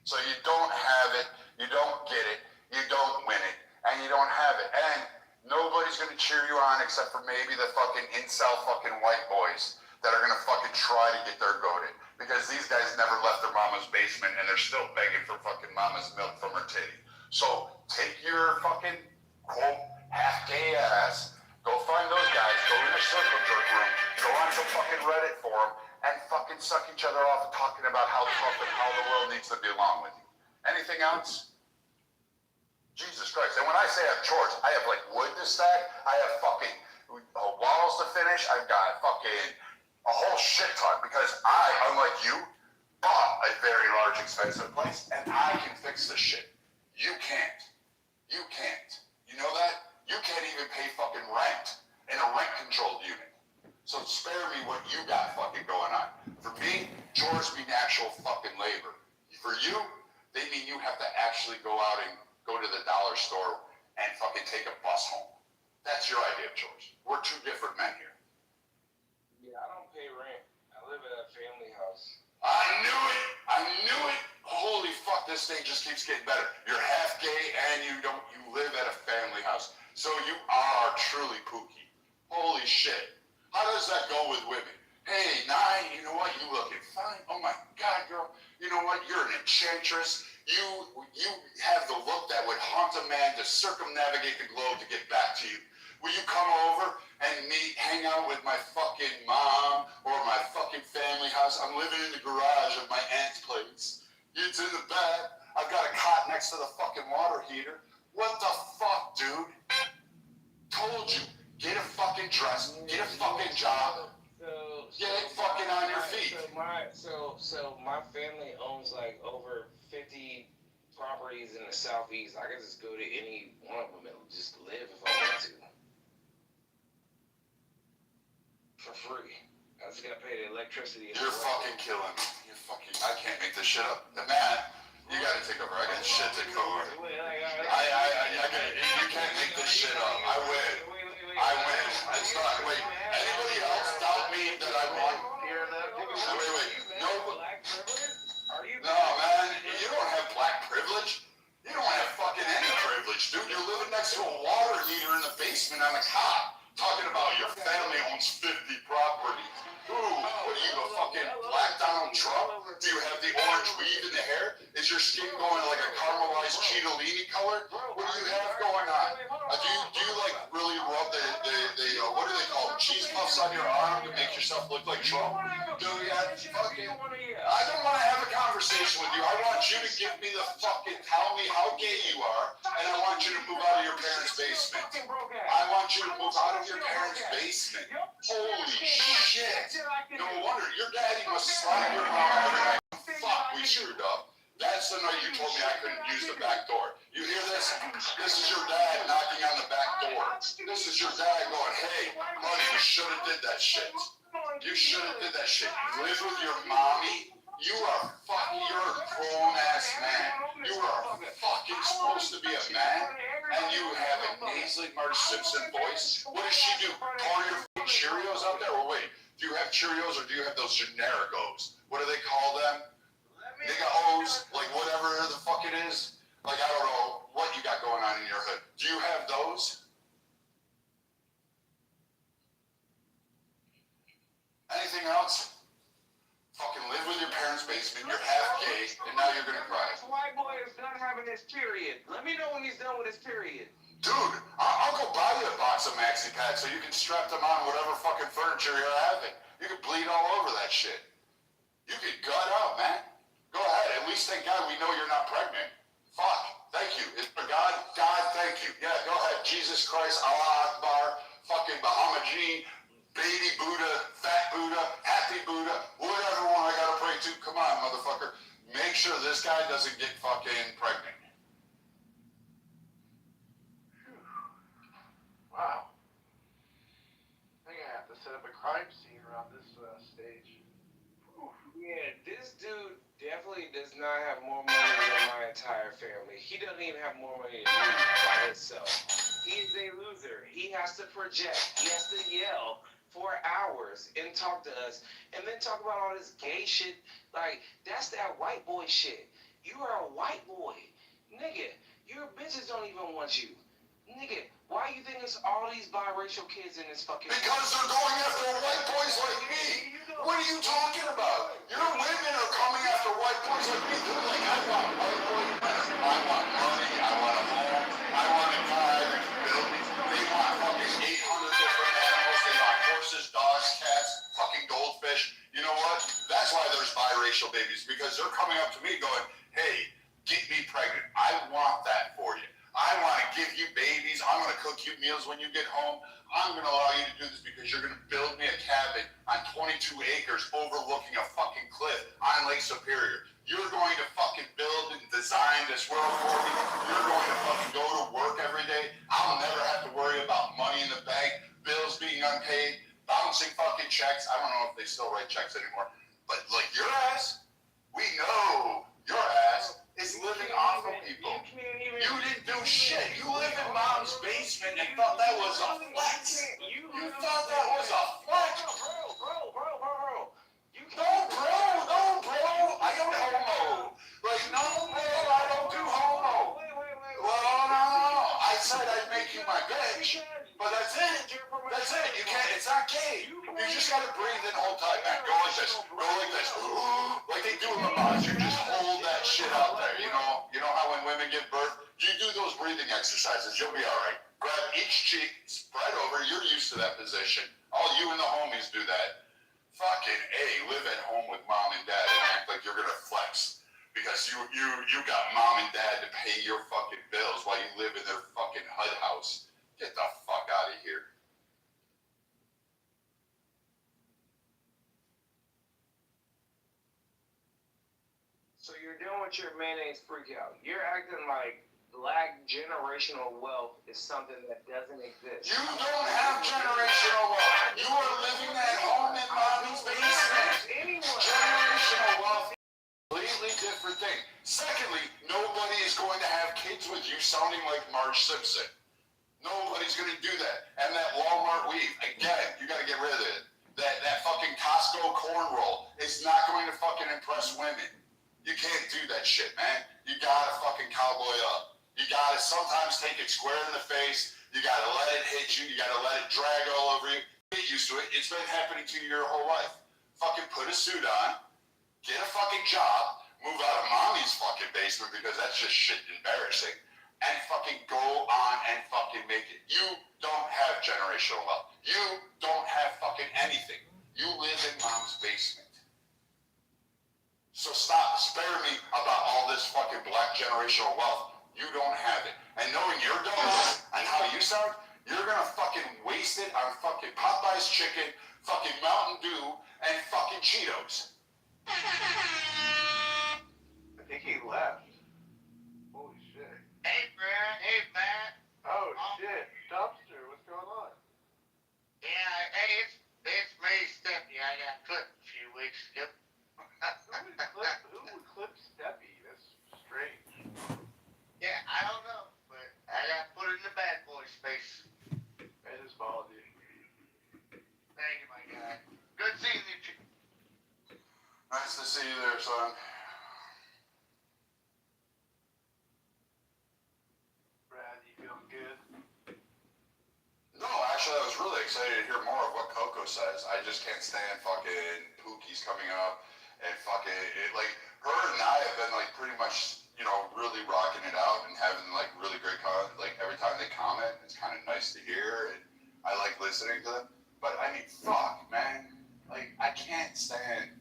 So you don't have it, you don't get it, you don't win it, and you don't have it. And nobody's gonna cheer you on except for maybe the fucking incel fucking white boys that are gonna fucking try to get their goat in. Because these guys never left their mama's basement and they're still begging for fucking mama's milk from her titty. So take your fucking, quote, half-gay ass, go find those guys, go in the circle jerk room, go on some fucking Reddit forum, and fucking suck each other off talking about how tough and how the world needs to be along with you. Anything else? Jesus Christ. And when I say I have chores, I have like wood to stack, I have fucking walls to finish, I've got fucking a whole shit ton, because I, unlike you, bought a very large expensive place, and I can fix this shit. You can't. You can't. You know that? You can't even pay fucking rent in a rent-controlled unit. So spare me what you got fucking going on. For me, chores mean actual fucking labor. For you, they mean you have to actually go out and go to the dollar store and fucking take a bus home. That's your idea of chores. We're two different men here. Yeah, I don't pay rent. I live at a family house. I knew it! I knew it! Holy fuck, this thing just keeps getting better. You're half gay and you live at a family house. So you are truly Pookie. Holy shit. How does that go with women? Hey, Nye, you know what? You looking fine. Oh my God, girl. You know what? You're an enchantress. You have the look that would haunt a man to circumnavigate the globe to get back to you. Will you come over and hang out with my fucking mom or my fucking family house? I'm living in the garage of my aunt's place. It's in the bed. I've got a cot next to the fucking water heater. What the fuck, dude? Told you. Get a fucking dress. Get a fucking job. Get fucking on your feet. So my family owns like over 50 properties in the southeast. I could just go to any one of them and just live if I want to. For free. I just gotta pay the electricity. You're fucking killing me. You're fucking. I can't make this shit up. The man, you gotta take over. I got shit to cover. You can't make this shit up. I win. I win. It's not. Wait. Anybody else doubt me that I won? Wait. No. No, man. You don't have black privilege. You don't have fucking any privilege, dude. You're living next to a water heater in the basement on a cot. Talking about your family owns 50 properties. Ooh, what are you, a fucking black Donald Trump? Do you have the orange weave in the hair? Is your skin going like a caramelized Cheetolini color? What do you have going on? Do you like really rub the what do they call them? cheese puffs on your arm to make yourself look like Trump? Do you fucking? I don't want to have a conversation with you. I want you to give me the fucking, tell me how gay you are, and I want you to move out of your parents' basement. I want you to move out of your parents' basement. Holy shit. No wonder your daddy must slap your mom every night. Fuck, we screwed up. That's the night you told me I couldn't use the back door. You hear this? This is your dad knocking on the back door. This is your dad going, hey, honey, you should have did that shit. You should have did that shit. You live with your mommy. You are fucking, you're a grown-ass man. You are fucking supposed to be a man, and you have a nasally Marge Simpson voice. What does she do? Pour your Cheerios out there? Well, wait, do you have Cheerios or do you have those generic O's? What do they call them? They got O's, like whatever the fuck it is. Like, I don't know what you got going on in your hood. Do you have those? Anything else? Fucking live with your parents' basement, you're half gay, and now you're gonna cry. This white boy is done having his period. Let me know when he's done with his period. Dude, I'll go buy you a box of maxi pads so you can strap them on whatever fucking furniture you're having. You can bleed all over that shit. You can gut out, man. Go ahead. At least thank God we know you're not pregnant. Fuck. Thank you. It's for God. God, thank you. Yeah, go ahead. Jesus Christ, Allah Akbar, fucking Muhammad Gene, baby Buddha, fat Buddha, happy Buddha, whatever one I gotta pray to. Come on, motherfucker. Make sure this guy doesn't get fucking pregnant. Wow. I think I have to set up a crime scene around this stage. Yeah, this dude definitely does not have more money than my entire family. He doesn't even have more money than me by himself. He's a loser. He has to project. He has to yell for hours and talk to us and then talk about all this gay shit. Like, that's that white boy shit. You are a white boy. Nigga, your bitches don't even want you. Nigga, why you think it's all these biracial kids in this fucking... Because they're going after white boys like me. What are you talking about? Your women are coming after white boys like me. They're like, I want white boys. I want money. I want a home. I want a guy that can build me. They want fucking 800 different animals. They want horses, dogs, cats, fucking goldfish. You know what? That's why there's biracial babies. Because they're coming up to me going, hey, get me pregnant. I want that for you. I want to give you babies. I'm going to cook you meals when you get home. I'm going to allow you to do this because you're going to build me a cabin on 22 acres overlooking a fucking cliff on Lake Superior. You're going to fucking build and design this world for me. You're going to fucking go to work every day. I'll never have to worry about money in the bank, bills being unpaid, bouncing fucking checks. I don't know if they still write checks anymore. But like your ass, we know your ass is living off of people. You didn't do shit. You live in mom's basement and thought that was a flex. You thought that was a flex. Bro. I don't homo. Like, no, bro, I don't do homo. Well, no. I said I'd make you my bitch. But that's it. That's it. You can't, it's not gay. You just gotta breathe in the whole time, man. Go like this. Go like this. Like they do in the bars. You just hold that shit out there, you know? You know how when women give birth, you do those breathing exercises, you'll be alright. Grab each cheek, spread over, you're used to that position. All you and the homies do that. Fucking A, live at home with mom and dad and act like you're gonna flex. Because you got mom and dad to pay your fucking bills while you live in their fucking HUD house. Get the fuck out of here. So you're doing with your mayonnaise freak out. You're acting like black generational wealth is something that doesn't exist. You don't have generational wealth. You are living at home in mommy's basement. Generational wealth is a completely different thing. Secondly, nobody is going to have kids with you sounding like Marge Simpson. Nobody's going to do that. And that Walmart weave, again, you got to get rid of it. That fucking Costco corn roll is not going to fucking impress women. You can't do that shit, man. You gotta fucking cowboy up. You gotta sometimes take it square in the face. You gotta let it hit you. You gotta let it drag all over you. Get used to it. It's been happening to you your whole life. Fucking put a suit on. Get a fucking job. Move out of mommy's fucking basement because that's just shit embarrassing. and fucking go on and fucking make it. You don't have generational wealth. You don't have fucking anything. You live in mom's basement. So stop sparing me about all this fucking black generational wealth. You don't have it. And knowing your dumbass and how you sound, you're gonna fucking waste it on fucking Popeye's chicken, fucking Mountain Dew, and fucking Cheetos. I think he left. Holy shit. Hey, Brad. Hey, Matt. Oh, shit. Dumpster, what's going on? Yeah, hey, it's me, Stephanie. I got clipped a few weeks ago. Who would clip Steppy? That's strange. Yeah, I don't know, but I got put in the bad boy space. I just followed you. Thank you, my guy. Good seeing you. Nice to see you there, son. Brad, you feeling good? No, actually, I was really excited to hear more of what Coco says. I just can't stand fucking Pookie's coming up and fucking it. Like, her and I have been like pretty much, you know, really rocking it out and having like really great like every time they comment, it's kind of nice to hear and I like listening to them. But I mean, fuck, man. Like, I can't stand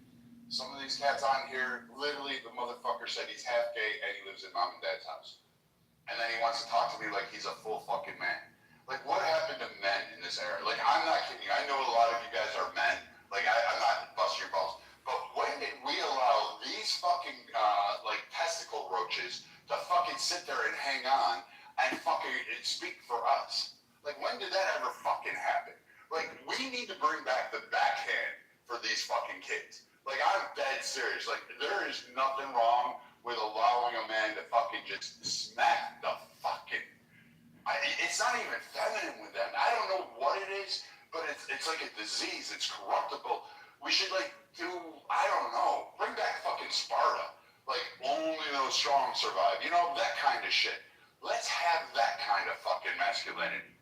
some of these cats on here. Literally, the motherfucker said he's half gay and he lives in mom and dad's house. And then he wants to talk to me like he's a full fucking man. Like, what happened to men in this era? Like, I'm not kidding. I know a lot of you guys are men. Like, I'm not busting your balls. But when did we allow these fucking, like, testicle roaches to fucking sit there and hang on and fucking speak for us? Like, when did that ever fucking happen? Like, we need to bring back the backhand for these fucking kids. Like, I'm dead serious. Like, there is nothing wrong with allowing a man to fucking just smack the fucking... it's not even feminine with them. I don't know what it is, but it's like a disease. It's corruptible. We should, like, do... I don't know. Bring back fucking Sparta. Like, only those strong survive. You know, that kind of shit. Let's have that kind of fucking masculinity.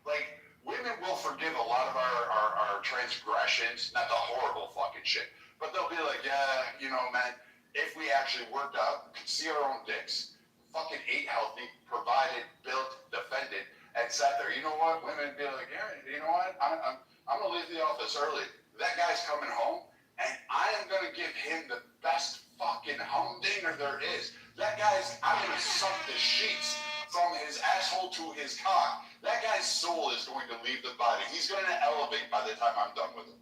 Like, women will forgive a lot of our transgressions, not the horrible fucking shit, but they'll be like, yeah, you know, man, if we actually worked out, could see our own dicks, fucking ate healthy, provided, built, defended, and sat there. You know what? Women would be like, yeah, you know what? I'm gonna leave the office early. That guy's coming home, and I am gonna give him the best fucking humdinger there is. That guy's, I'm gonna suck the sheets from his asshole to his cock. That guy's soul is going to leave the body. He's going to elevate by the time I'm done with him.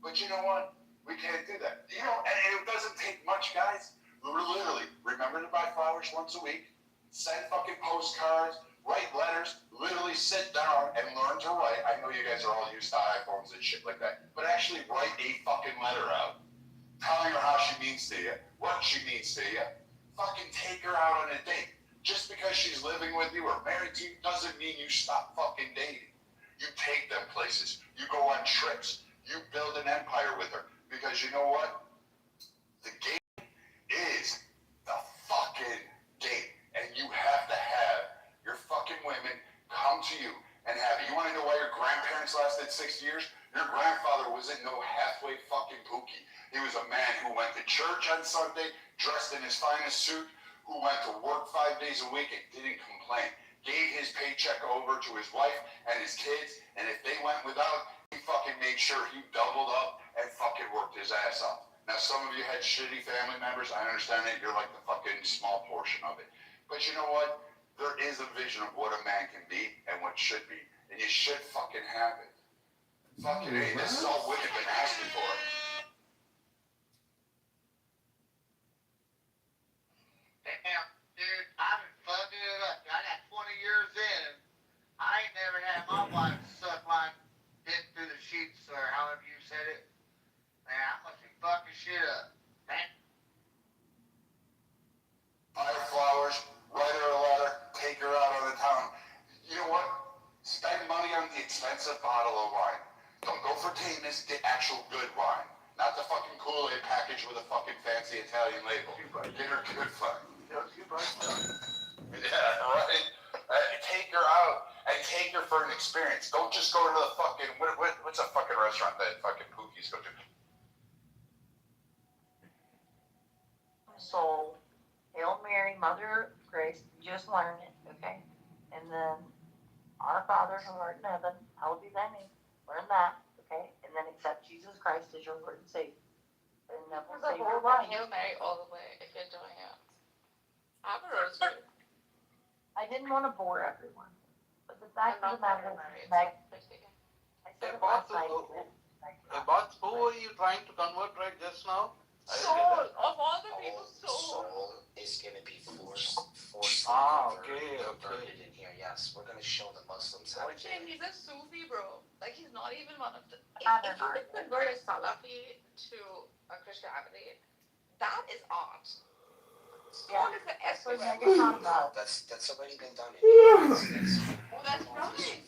But you know what? We can't do that. You know, and it doesn't take much, guys. Literally, remember to buy flowers once a week, send fucking postcards, write letters, literally sit down and learn to write. I know you guys are all used to iPhones and shit like that, but actually write a fucking letter out, telling her how she means to you, what she means to you. Fucking take her out on a date. Just because she's living with you or married to you doesn't mean you stop fucking dating. You take them places. You go on trips. You build an empire with her. Because you know what? The game is the fucking game. And you have to have your fucking women come to you and have it. You want to know why your grandparents lasted 6 years? Your grandfather wasn't no halfway fucking pookie. He was a man who went to church on Sunday, dressed in his finest suit, who went to work 5 days a week and didn't complain. Gave his paycheck over to his wife and his kids, and if they went without, he fucking made sure he doubled up and fucking worked his ass off. Now, some of you had shitty family members. I understand that. You're like the fucking small portion of it. But you know what? There is a vision of what a man can be and what should be, and you should fucking have it. Fucking hey, this is all women been asking for. Damn, dude, I've been fucking it up. I got 20 years in. I ain't never had my wife suck my dick through the sheets, or however you said it. Man, I must be fucking shit up. Man. Buy her flowers, write her a letter, take her out on the town. You know what? Spend money on the expensive bottle of wine. Don't go for tameness, get actual good wine. Not the fucking Kool-Aid package with a fucking fancy Italian label. Get her good fun. Yeah, right? Take her out and take her for an experience. Don't just go to the fucking, what's a fucking restaurant that fucking pookies go to? So, Hail Mary, Mother Grace, just learn it, okay? And then our Father who art in heaven, hallowed be thy name. Learn that, okay? And then accept Jesus Christ as your Lord and Savior. And that will save your life. Hail Mary all the way if you're doing it. Have a rosary. I didn't want to bore everyone, but the fact of the matter is, Meg, I said it Boss, last night. boss, who were you trying to convert right just now? Soul, of all the people, Soul is going to be forcefully converted in here. Yes, we're going to show the Muslims how to do it. He's a Sufi, bro. Like, he's not even one of the... If you could convert a Salafi to a Christianity, that is art. Soul is the S word. That's already been done. Well, that's right.